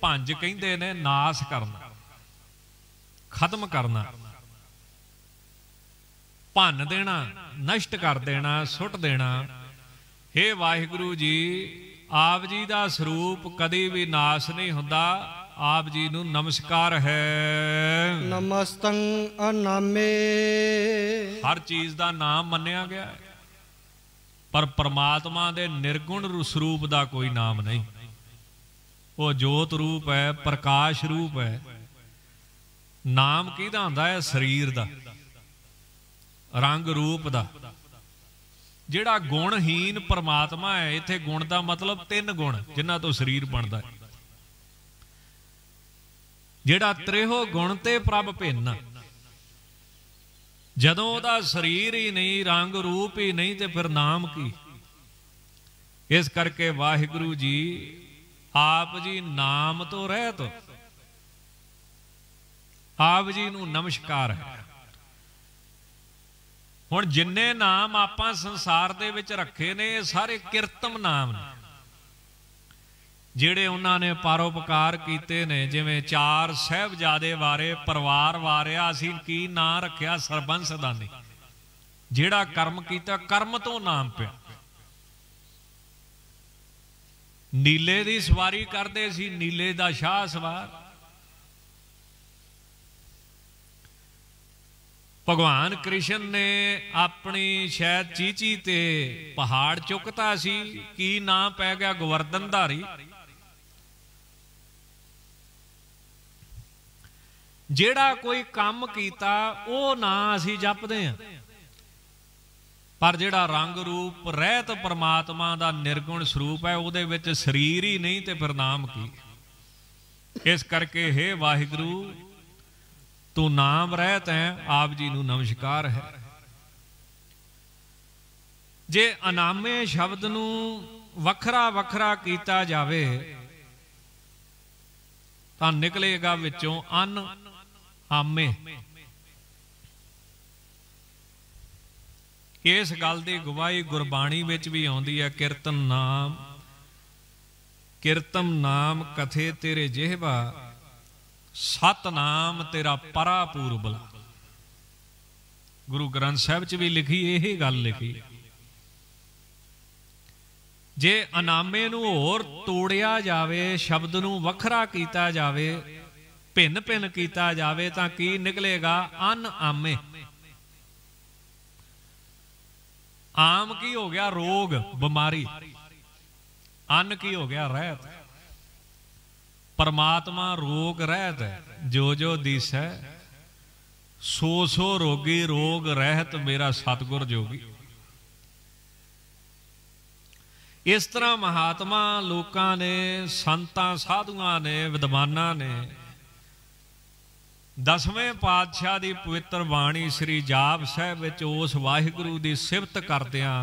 ਭੰਜ ਕਹਿੰਦੇ ਨੇ ਨਾਸ ਕਰਨਾ, ਖਤਮ ਕਰਨਾ, ਭੰਨ ਦੇਣਾ, ਨਸ਼ਟ ਕਰ ਦੇਣਾ, ਸੁੱਟ ਦੇਣਾ। हे ਵਾਹਿਗੁਰੂ ਜੀ, ਆਪ ਜੀ ਦਾ ਸਰੂਪ ਕਦੇ ਵੀ ਨਾਸ ਨਹੀਂ ਹੁੰਦਾ। ਆਪ ਜੀ ਨੂੰ ਨਮਸਕਾਰ ਹੈ। ਨਮਸਤੰ ਅਨਾਮੇ। ਹਰ ਚੀਜ਼ ਦਾ ਨਾਮ ਮੰਨਿਆ ਗਿਆ ਹੈ, ਪਰ ਪਰਮਾਤਮਾ ਦੇ ਨਿਰਗੁਣ ਸਰੂਪ ਦਾ ਕੋਈ ਨਾਮ ਨਹੀਂ। ਉਹ ਜੋਤ ਰੂਪ ਹੈ, ਪ੍ਰਕਾਸ਼ ਰੂਪ ਹੈ। ਨਾਮ ਕਿਹਦਾ ਹੁੰਦਾ ਹੈ? ਸਰੀਰ ਦਾ। रंग रूप दा। जिहड़ा गुणहीन परमात्मा है, इत्थे गुण का मतलब 3 गुण जिन्हां तो शरीर बनता है। जिहड़ा त्रेहो गुण ते प्रभ भिन्न, जदों उहदा शरीर ही नहीं, रंग रूप ही नहीं, तो फिर नाम की। इस करके वाहिगुरु जी आप जी नाम तो रहत, आप जी नूं नमस्कार है। हुण जिन्ने नाम आपां संसार दे विच रखे ने, सारे किरतम नाम ने, ਜਿਹੜੇ ਉਹਨਾਂ ਨੇ ਪਰਉਪਕਾਰ ਕੀਤੇ ਨੇ। ਜਿਵੇਂ 4 ਸਾਹਿਬਜ਼ਾਦੇ ਵਾਰੇ, ਪਰਿਵਾਰ ਵਾਰਿਆ, ਅਸੀਂ ਕੀ ਨਾਂ ਰੱਖਿਆ? ਸਰਬੰਸਦਾਨੀ। ਜਿਹੜਾ ਕਰਮ ਕੀਤਾ, ਕਰਮ ਤੋਂ ਨਾਮ ਪਿਆ। ਨੀਲੇ ਦੀ ਸਵਾਰੀ ਕਰਦੇ ਸੀ, ਨੀਲੇ ਦਾ ਸ਼ਾਹ ਸਵਾਰ। ਭਗਵਾਨ ਕ੍ਰਿਸ਼ਨ ਨੇ ਆਪਣੀ ਸ਼ਾਇਦ ਚੀਚੀ ਤੇ ਪਹਾੜ ਚੁੱਕਤਾ ਸੀ, ਕੀ ਨਾਂ ਪੈ ਗਿਆ? ਗੋਵਰਧਨ ਧਾਰੀ। ਜਿਹੜਾ ਕੋਈ ਕੰਮ ਕੀਤਾ ਉਹ ਨਾਂ ਅਸੀਂ ਜਪਦੇ ਹਾਂ, ਪਰ ਜਿਹੜਾ ਰੰਗ ਰੂਪ ਰਹਿਤ ਪਰਮਾਤਮਾ ਦਾ ਨਿਰਗੁਣ ਸਰੂਪ ਹੈ, ਉਹਦੇ ਵਿੱਚ ਸਰੀਰ ਹੀ ਨਹੀਂ, ਤੇ ਫਿਰ ਨਾਮ ਕੀ? ਇਸ ਕਰਕੇ हे ਵਾਹਿਗੁਰੂ, ਤੂੰ ਨਾਮ ਰਹਿਤ ਹੈ, ਆਪ ਜੀ ਨੂੰ ਨਮਸਕਾਰ ਹੈ। ਜੇ ਅਨਾਮੇ ਸ਼ਬਦ ਨੂੰ ਵੱਖਰਾ ਵੱਖਰਾ ਕੀਤਾ ਜਾਵੇ ਤਾਂ ਨਿਕਲੇਗਾ ਵਿੱਚੋਂ ਅਨ ਆਮੇ। ਇਸ ਗੱਲ ਦੀ ਗਵਾਹੀ ਗੁਰਬਾਣੀ ਵਿੱਚ ਵੀ ਆਉਂਦੀ ਹੈ। ਕੀਰਤਨ ਨਾਮ, ਕੀਰਤਮ ਨਾਮ ਕਥੇ ਤੇਰੇ ਜਿਹਵਾ, ਸਤਨਾਮ ਤੇਰਾ ਪਰਾ ਪੂਰਬਲਾ। ਗੁਰੂ ਗ੍ਰੰਥ ਸਾਹਿਬ 'ਚ ਵੀ ਲਿਖੀ ਇਹ ਗੱਲ ਲਿਖੀ। ਜੇ ਅਨਾਮੇ ਨੂੰ ਹੋਰ ਤੋੜਿਆ ਜਾਵੇ, ਸ਼ਬਦ ਨੂੰ ਵੱਖਰਾ ਕੀਤਾ ਜਾਵੇ, ਭਿੰਨ ਭਿੰਨ ਕੀਤਾ ਜਾਵੇ, ਤਾਂ ਕੀ ਨਿਕਲੇਗਾ? ਅਨ ਆਮੇ। ਆਮ ਕੀ ਹੋ ਗਿਆ? ਰੋਗ, ਬਿਮਾਰੀ। ਅਨ ਕੀ ਹੋ ਗਿਆ? ਰਹਿਤ। परमात्मा रोग रहत है, जो जो दिसै सो सो रोगी, रोग रहत मेरा सतगुर जोगी। इस तरह महात्मा लोकां ने, संतां साधुआं ने, विद्वानां ने 10वें पातशाह की पवित्र बाणी श्री जाप साहिब विच उस वाहिगुरु की सिफत करदिआं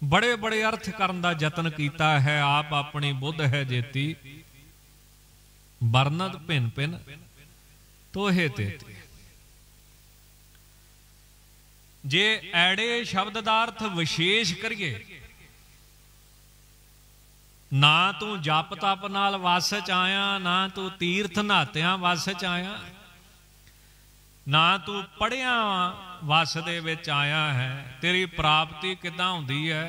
बड़े बड़े अर्थ करन दा यतन कीता है। आप अपनी बुद्ध है जेती, बरनत भिन भिन तोहे तेती। जे ऐड़े शब्द दा अर्थ विशेष करिए, ना तू जप तप नाल वस च आया, ना तू तीर्थ नहात्या वस च आया, ना तू पढ़िया वस दे विच आया है। तेरी प्राप्ति किदां हुंदी है?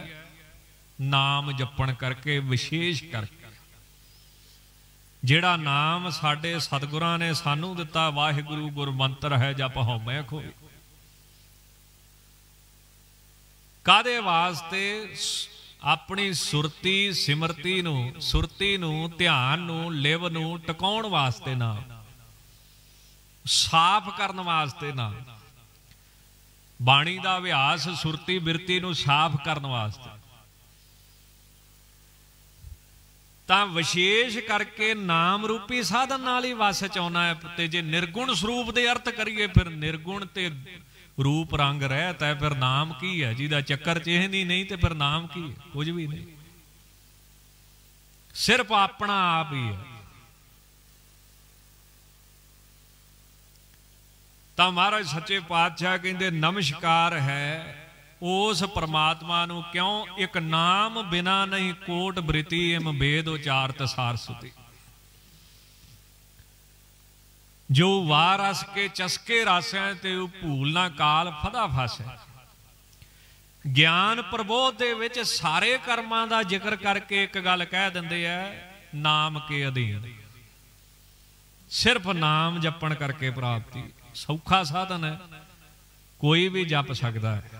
नाम जपण करके, विशेष करके। जिहड़ा नाम साडे सतगुरां ने सानू दिता, वाहिगुरु गुरमंत्र है, जप हउमੈ खोई। कादे वास्ते? अपनी सुरती सिमरती नू, सुरती नू, ध्यान नू, लिव नू टकाउण वास्ते नाम, साफ करन वास्ते नाम। बाणी दा अभ्यास सुरती बिरती नू साफ करन वास्ते। तां विशेष करके नाम रूपी साधन नाल ही वस च आउणा है। ते जे निर्गुण स्वरूप दे अर्थ करिए, फिर निर्गुण ते रूप रंग रहता है, फिर नाम की है? जिहदा चक्कर चेहनी नहीं, तो फिर नाम की है? कुछ भी नहीं, सिर्फ अपना आप ही है। तो महाराज सच्चे पातशाह कहते नमस्कार है उस परमात्मा नू, क्यों? एक नाम बिना नहीं कोट बृति, एम वेद उचारत सारस्वती। जो वारस के चस्के रस है, ते भूलना काल फदा फस है। ज्ञान प्रबोध दे विच सारे कर्मां दा जिक्र करके एक गल कह दिंदे है, नाम के अधीन। सिर्फ नाम जपण करके प्राप्ति, सौखा साधन है, कोई भी जप सकता है।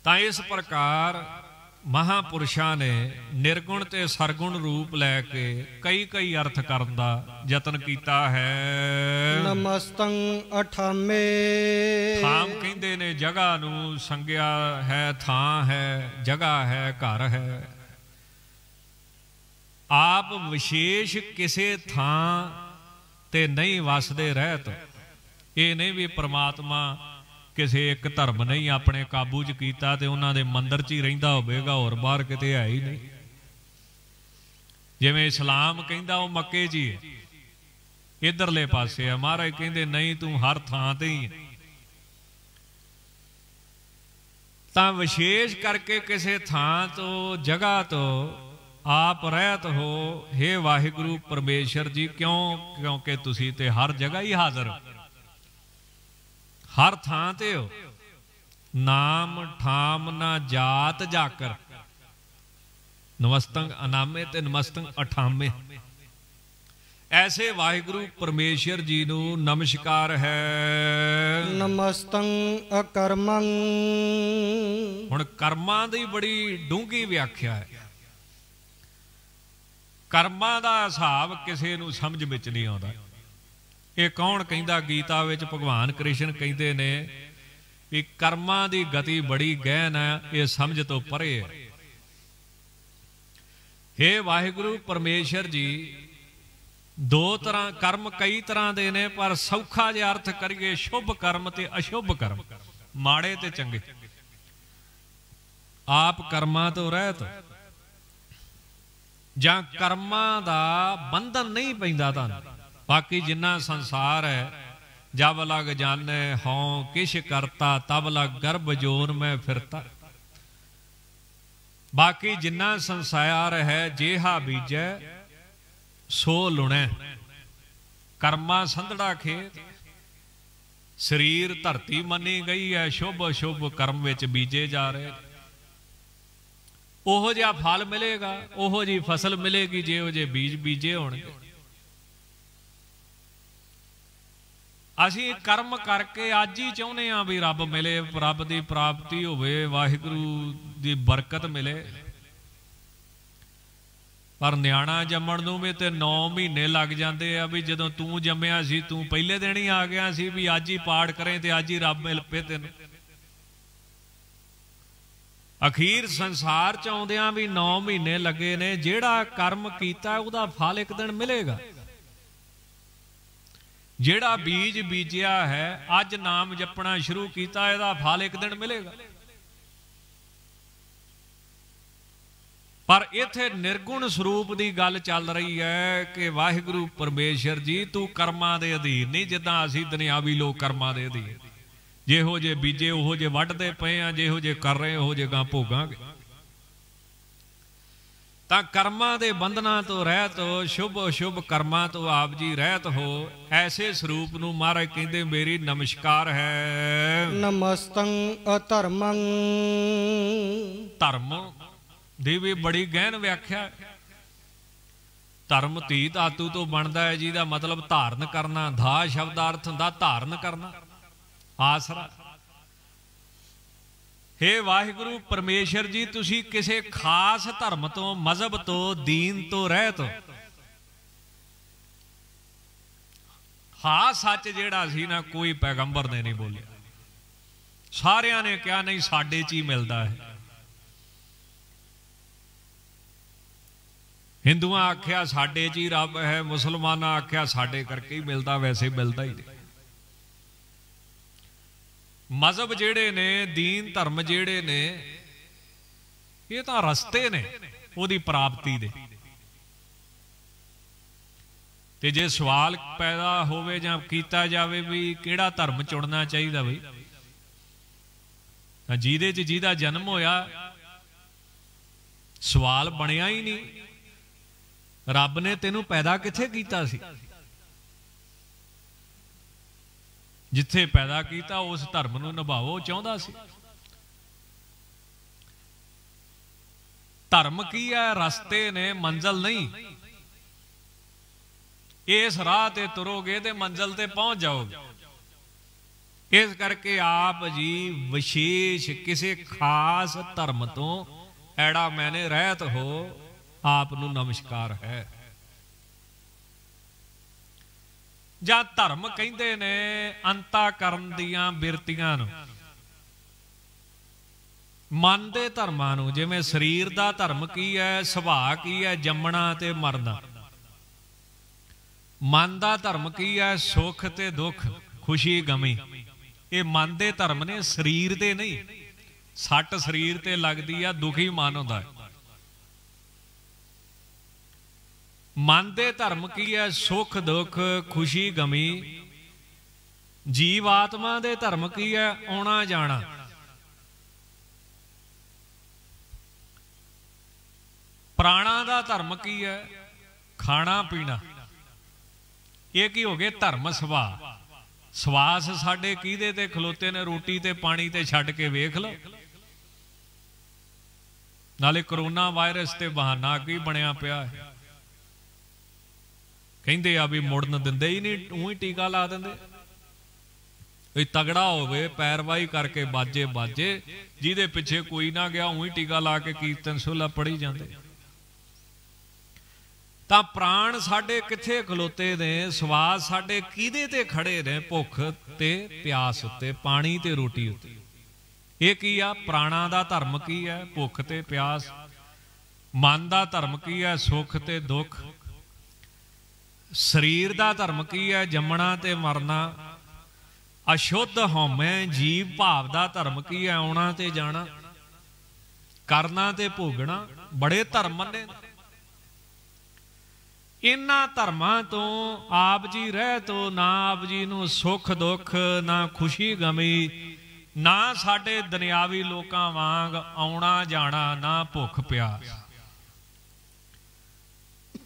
तां इस प्रकार ਮਹਾਂਪੁਰਸ਼ਾਂ ਨੇ ਨਿਰਗੁਣ ਤੇ ਸਰਗੁਣ ਰੂਪ ਲੈ ਕੇ ਕਈ ਕਈ ਅਰਥ ਕਰਨ ਦਾ ਯਤਨ ਕੀਤਾ ਹੈ। ਨਮਸਤੰ ਅਠਾਮੇ ਥਾਮ ਕਹਿੰਦੇ ਨੇ ਜਗ੍ਹਾ ਨੂੰ, ਸੰਗਿਆ ਹੈ, ਥਾਂ ਹੈ, ਜਗ੍ਹਾ ਹੈ, ਘਰ ਹੈ। ਆਪ ਵਿਸ਼ੇਸ਼ ਕਿਸੇ ਥਾਂ ਤੇ ਨਹੀਂ ਵਸਦੇ ਰਹਿਤ। ਇਹ ਨਹੀਂ ਵੀ ਪ੍ਰਮਾਤਮਾ ਕਿਸੇ ਇੱਕ ਧਰਮ ਨਹੀਂ ਆਪਣੇ ਕਾਬੂ 'ਚ ਕੀਤਾ ਤੇ ਉਹਨਾਂ ਦੇ ਮੰਦਰ 'ਚ ਹੀ ਰਹਿੰਦਾ ਹੋਵੇਗਾ, ਹੋਰ ਬਾਹਰ ਕਿਤੇ ਹੈ ਹੀ ਨਹੀਂ। ਜਿਵੇਂ ਇਸਲਾਮ ਕਹਿੰਦਾ ਉਹ ਮੱਕੇ 'ਚ ਹੀ ਹੈ, ਇਧਰਲੇ ਪਾਸੇ ਆ। ਮਹਾਰਾਜ ਕਹਿੰਦੇ ਨਹੀਂ, ਤੂੰ ਹਰ ਥਾਂ ਤੇ ਹੀ ਹੈ। ਤਾਂ ਵਿਸ਼ੇਸ਼ ਕਰਕੇ ਕਿਸੇ ਥਾਂ ਤੋਂ, ਜਗ੍ਹਾ ਤੋਂ ਆਪ ਰਹਿਤ ਹੋ। ਹੇ ਵਾਹਿਗੁਰੂ ਪਰਮੇਸ਼ਰ ਜੀ, ਕਿਉਂਕਿ ਤੁਸੀਂ ਤੇ ਹਰ ਜਗ੍ਹਾ ਹੀ ਹਾਜ਼ਰ ਹੋ, ਹਰ ਥਾਂ ਤੇ ਹੋ। ਨਾਮ ਠਾਮ ਨਾ ਜਾਤ ਜਾਕਰ, ਨਮਸਤੰ ਅਨਾਮੇ ਤੇ ਨਮਸਤੰ ਅਠਾਮੇ। ਐਸੇ ਵਾਹਿਗੁਰੂ ਪਰਮੇਸ਼ਰ ਜੀ ਨੂੰ ਨਮਸਕਾਰ ਹੈ। ਨਮਸਤੰ ਅਕਰਮੰ। ਹੁਣ ਕਰਮਾਂ ਦੀ ਬੜੀ ਡੂੰਘੀ ਵਿਆਖਿਆ ਹੈ। ਕਰਮਾਂ ਦਾ ਹਿਸਾਬ ਕਿਸੇ ਨੂੰ ਸਮਝ ਵਿੱਚ ਨਹੀਂ ਆਉਂਦਾ। ਇਹ ਕੌਣ ਕਹਿੰਦਾ? ਗੀਤਾ ਵਿੱਚ ਭਗਵਾਨ ਕ੍ਰਿਸ਼ਨ ਕਹਿੰਦੇ ਨੇ ਵੀ ਕਰਮਾਂ ਦੀ ਗਤੀ ਬੜੀ ਗਹਿਨ ਹੈ, ਇਹ ਸਮਝ ਤੋਂ ਪਰੇ ਹੈ। ਹੇ ਵਾਹਿਗੁਰੂ ਪਰਮੇਸ਼ਰ ਜੀ, ਦੋ ਤਰ੍ਹਾਂ ਕਰਮ, ਕਈ ਤਰ੍ਹਾਂ ਦੇ ਨੇ, ਪਰ ਸੌਖਾ ਜਿਹਾ ਅਰਥ ਕਰੀਏ ਸ਼ੁਭ ਕਰਮ ਤੇ ਅਸ਼ੁਭ ਕਰਮ, ਮਾੜੇ ਤੇ ਚੰਗੇ। ਆਪ ਕਰਮਾਂ ਤੋਂ ਰਹਿਤ ਜਾਂ ਕਰਮਾਂ ਦਾ ਬੰਧਨ ਨਹੀਂ ਪੈਂਦਾ ਤੁਹਾਨੂੰ। ਬਾਕੀ ਜਿੰਨਾ ਸੰਸਾਰ ਹੈ, ਜਬ ਲਗ ਜਾਣੇ ਹਉ ਕਿਛ ਕਰਤਾ, ਤਬ ਲਗ ਗਰਭ ਜੋਨ ਮੈਂ ਫਿਰਤਾ। ਬਾਕੀ ਜਿੰਨਾ ਸੰਸਾਰ ਹੈ, ਜੇਹਾ ਬੀਜੈ ਸੋ ਲੁਣੈ। ਕਰਮਾ ਸੰਧੜਾ ਖੇਤ, ਸਰੀਰ ਧਰਤੀ ਮੰਨੀ ਗਈ ਹੈ, ਸ਼ੁਭ ਅਸ਼ੁਭ ਕਰਮ ਵਿੱਚ ਬੀਜੇ ਜਾ ਰਹੇ। ਉਹੋ ਜਿਹਾ ਫਲ ਮਿਲੇਗਾ, ਉਹੋ ਜਿਹੀ ਫਸਲ ਮਿਲੇਗੀ ਜਿਹੋ ਜਿਹੇ ਬੀਜ ਬੀਜੇ ਹੋਣਗੇ। ਅਸੀਂ ਕਰਮ ਕਰਕੇ ਅੱਜ ਹੀ ਚਾਹੁੰਦੇ ਹਾਂ ਵੀ ਰੱਬ ਮਿਲੇ, ਰੱਬ ਦੀ ਪ੍ਰਾਪਤੀ ਹੋਵੇ, ਵਾਹਿਗੁਰੂ ਦੀ ਬਰਕਤ ਮਿਲੇ। ਪਰ ਨਿਆਣਾ ਜੰਮਣ ਨੂੰ ਵੀ ਤੇ 9 ਮਹੀਨੇ ਲੱਗ ਜਾਂਦੇ ਆ। ਵੀ ਜਦੋਂ ਤੂੰ ਜੰਮਿਆ ਸੀ, ਤੂੰ ਪਹਿਲੇ ਦਿਨ ਹੀ ਆ ਗਿਆ ਸੀ ਵੀ ਅੱਜ ਹੀ ਪਾਠ ਕਰੇ ਤੇ ਅੱਜ ਹੀ ਰੱਬ ਮਿਲ ਪਏ ਤੈਨੂੰ। ਅਖੀਰ ਸੰਸਾਰ ਚ ਆਉਂਦਿਆਂ ਵੀ 9 ਮਹੀਨੇ ਲੱਗੇ ਨੇ। ਜਿਹੜਾ ਕਰਮ ਕੀਤਾ ਉਹਦਾ ਫਲ ਇੱਕ ਦਿਨ ਮਿਲੇਗਾ। ਜਿਹੜਾ ਬੀਜ ਬੀਜਿਆ ਹੈ, ਅੱਜ ਨਾਮ ਜਪਣਾ ਸ਼ੁਰੂ ਕੀਤਾ, ਇਹਦਾ ਫਲ ਇੱਕ ਦਿਨ ਮਿਲੇਗਾ। ਪਰ ਇੱਥੇ ਨਿਰਗੁਣ ਸਰੂਪ ਦੀ ਗੱਲ ਚੱਲ ਰਹੀ ਹੈ ਕਿ ਵਾਹਿਗੁਰੂ ਪਰਮੇਸ਼ਰ ਜੀ, ਤੂੰ ਕਰਮਾਂ ਦੇ ਅਧੀਨ ਨਹੀਂ, ਜਿੱਦਾਂ ਅਸੀਂ ਦੁਨਿਆਵੀ ਲੋਕ ਕਰਮਾਂ ਦੇ ਅਧੀਨ। ਜਿਹੋ ਜੇ ਬੀਜੇ ਉਹੋ ਜੇ ਵੱਢਦੇ ਪਏ ਆ, ਜਿਹੋ ਜੇ ਕਰ ਰਹੇ ਉਹੋ ਜੇ ਗਾਂ ਭੋਗਾਂਗੇ। ਤਾਂ ਕਰਮਾਂ ਦੇ ਬੰਧਨਾਂ ਤੋਂ ਰਹਿਤ ਹੋ, ਸ਼ੁਭ ਅਸ਼ੁਭ ਕਰਮਾਂ ਤੋਂ ਆਪ ਜੀ ਰਹਿਤ ਹੋ। ਐਸੇ ਸਰੂਪ ਨੂੰ ਮਹਾਰਾਜ ਕਹਿੰਦੇ ਮੇਰੀ ਨਮਸਕਾਰ ਹੈ। ਨਮਸਤੰ ਅਧਰਮੰ। ਧਰਮ ਦੀ ਵੀ ਬੜੀ ਗਹਿਨ ਵਿਆਖਿਆ। ਧਰਮ ਧੀ ਧਾਤੂ ਤੋਂ ਬਣਦਾ ਹੈ, ਜਿਹਦਾ ਮਤਲਬ ਧਾਰਨ ਕਰਨਾ। ਧਾ ਸ਼ਬਦ ਦਾ ਅਰਥ ਹੁੰਦਾ ਧਾਰਨ ਕਰਨਾ, ਆਸਰਾ। ਹੇ ਵਾਹਿਗੁਰੂ ਪਰਮੇਸ਼ਰ ਜੀ, ਤੁਸੀਂ ਕਿਸੇ ਖਾਸ ਧਰਮ ਤੋਂ, ਮਜ਼ਹਬ ਤੋਂ, ਦੀਨ ਤੋਂ ਰਹਿਤ ਹੋ। ਹਾਂ ਸੱਚ ਜਿਹੜਾ ਸੀ ਨਾ, ਕੋਈ ਪੈਗੰਬਰ ਨੇ ਨਹੀਂ ਬੋਲਿਆ। ਸਾਰਿਆਂ ਨੇ ਕਿਹਾ ਨਹੀਂ, ਸਾਡੇ 'ਚ ਹੀ ਮਿਲਦਾ ਹੈ। ਹਿੰਦੂਆਂ ਆਖਿਆ ਸਾਡੇ 'ਚ ਹੀ ਰੱਬ ਹੈ, ਮੁਸਲਮਾਨਾਂ ਆਖਿਆ ਸਾਡੇ ਕਰਕੇ ਹੀ ਮਿਲਦਾ, ਵੈਸੇ ਮਿਲਦਾ ਹੀ ਨਹੀਂ। ਮਜ਼ਹਬ ਜਿਹੜੇ ਨੇ, ਦੀਨ ਧਰਮ ਜਿਹੜੇ ਨੇ, ਇਹ ਤਾਂ ਰਸਤੇ ਨੇ ਉਹਦੀ ਪ੍ਰਾਪਤੀ ਦੇ। ਤੇ ਜੇ ਸਵਾਲ ਪੈਦਾ ਹੋਵੇ ਜਾਂ ਕੀਤਾ ਜਾਵੇ ਵੀ ਕਿਹੜਾ ਧਰਮ ਚੁਣਨਾ ਚਾਹੀਦਾ, ਬਈ ਤਾਂ ਜਿਹਦੇ 'ਚ ਜਿਹਦਾ ਜਨਮ ਹੋਇਆ, ਸਵਾਲ ਬਣਿਆ ਹੀ ਨਹੀਂ। ਰੱਬ ਨੇ ਤੈਨੂੰ ਪੈਦਾ ਕਿੱਥੇ ਕੀਤਾ ਸੀ? ਜਿੱਥੇ ਪੈਦਾ ਕੀਤਾ ਉਸ ਧਰਮ ਨੂੰ ਨਿਭਾਵੋ ਚਾਹੁੰਦਾ ਸੀ। ਧਰਮ ਕੀ ਹੈ? ਰਸਤੇ ਨੇ, ਮੰਜ਼ਲ ਨਹੀਂ। ਇਸ ਰਾਹ ਤੇ ਤੁਰੋਗੇ ਤੇ ਮੰਜ਼ਲ ਤੇ ਪਹੁੰਚ ਜਾਓਗੇ। ਇਸ ਕਰਕੇ ਆਪ ਜੀ ਵਿਸ਼ੇਸ਼ ਕਿਸੇ ਖਾਸ ਧਰਮ ਤੋਂ ਐੜਾ ਮੈਨੇ ਰਹਿਤ ਹੋ, ਆਪ ਨੂੰ ਨਮਸਕਾਰ ਹੈ। ਜਾਂ ਧਰਮ ਕਹਿੰਦੇ ਨੇ ਅੰਤਾ ਕਰਨ ਦੀਆਂ ਬਿਰਤੀਆਂ ਨੂੰ, ਮਨ ਦੇ ਧਰਮਾਂ ਨੂੰ। ਜਿਵੇਂ ਸਰੀਰ ਦਾ ਧਰਮ ਕੀ ਹੈ, ਸੁਭਾਅ ਕੀ ਹੈ, ਜੰਮਣਾ ਤੇ ਮਰਨਾ। ਮਨ ਦਾ ਧਰਮ ਕੀ ਹੈ, ਸੁੱਖ ਤੇ ਦੁੱਖ, ਖੁਸ਼ੀ ਗਮੀ। ਇਹ ਮਨ ਦੇ ਧਰਮ ਨੇ, ਸਰੀਰ ਦੇ ਨਹੀਂ। ਸੱਟ ਸਰੀਰ ਤੇ ਲੱਗਦੀ ਆ, ਦੁਖੀ ਮਨ ਹੁੰਦਾ ਹੈ। ਮਨ ਦੇ ਧਰਮ ਕੀ ਹੈ, ਸੁੱਖ ਦੁੱਖ, ਖੁਸ਼ੀ ਗਮੀ। ਜੀਵ ਆਤਮਾ ਦੇ ਧਰਮ ਕੀ ਹੈ, ਆਉਣਾ ਜਾਣਾ। ਪ੍ਰਾਣਾ ਦਾ ਧਰਮ ਕੀ ਹੈ, ਖਾਣਾ ਪੀਣਾ। ਇਹ ਕੀ ਹੋ ਗਏ, ਧਰਮ ਸੁਭਾਅ। ਸਵਾਸ ਸਾਡੇ ਕਿਹਦੇ ਤੇ ਖਲੋਤੇ ਨੇ, ਰੋਟੀ ਤੇ ਪਾਣੀ ਤੇ ਛੱਡ ਕੇ ਵੇਖ ਲਓ। ਨਾਲੇ ਕਰੋਨਾ ਵਾਇਰਸ ਤੇ ਬਹਾਨਾ ਕੀ ਬਣਿਆ ਪਿਆ ਹੈ। ਕਹਿੰਦੇ ਆ ਵੀ ਮੁੜਨ ਦਿੰਦੇ ਹੀ ਨਹੀਂ, ਉਹੀ ਟੀਕਾ ਲਾ ਦਿੰਦੇ। ਇਹ ਤਗੜਾ ਹੋਵੇ, ਪੈਰਵਾਈ ਕਰਕੇ ਬਾਜੇ ਬਾਜੇ, ਜਿਹਦੇ ਪਿੱਛੇ ਕੋਈ ਨਾ ਗਿਆ, ਉਹੀ ਟੀਕਾ ਲਾ ਕੇ ਕੀਰਤਨ ਸੋਲਾ ਪੜੀ ਜਾਂਦੇ। ਤਾਂ ਪ੍ਰਾਣ ਸਾਡੇ ਕਿੱਥੇ ਖਲੋਤੇ ਨੇ, ਸਵਾਸ ਸਾਡੇ ਕਿਹਦੇ ਤੇ ਖੜੇ ਨੇ, ਭੁੱਖ ਤੇ ਪਿਆਸ ਉੱਤੇ, ਪਾਣੀ ਤੇ ਰੋਟੀ ਉੱਤੇ। ਇਹ ਕੀ ਆ, ਪ੍ਰਾਣਾ ਦਾ ਧਰਮ ਕੀ ਹੈ, ਭੁੱਖ ਤੇ ਪਿਆਸ। ਮਨ ਦਾ ਧਰਮ ਕੀ ਹੈ, ਸੁੱਖ ਤੇ ਦੁੱਖ। ਸਰੀਰ ਦਾ ਧਰਮ ਕੀ ਹੈ, ਜੰਮਣਾ ਤੇ ਮਰਨਾ। ਅਸ਼ੁੱਧ ਹਉਮੈ ਜੀਵ ਭਾਵ ਦਾ ਧਰਮ ਕੀ ਹੈ, ਆਉਣਾ ਤੇ ਜਾਣਾ, ਕਰਨਾ ਤੇ ਭੋਗਣਾ। ਬੜੇ ਧਰਮ ਮੰਨੇ। ਇਹਨਾਂ ਧਰਮਾਂ ਤੋਂ ਆਪ ਜੀ ਰਹਿ ਤੋ, ਨਾ ਆਪ ਜੀ ਨੂੰ ਸੁੱਖ ਦੁੱਖ, ਨਾ ਖੁਸ਼ੀ ਗਮੀ, ਨਾ ਸਾਡੇ ਦੁਨਿਆਵੀ ਲੋਕਾਂ ਵਾਂਗ ਆਉਣਾ ਜਾਣਾ, ਨਾ ਭੁੱਖ ਪਿਆਸ।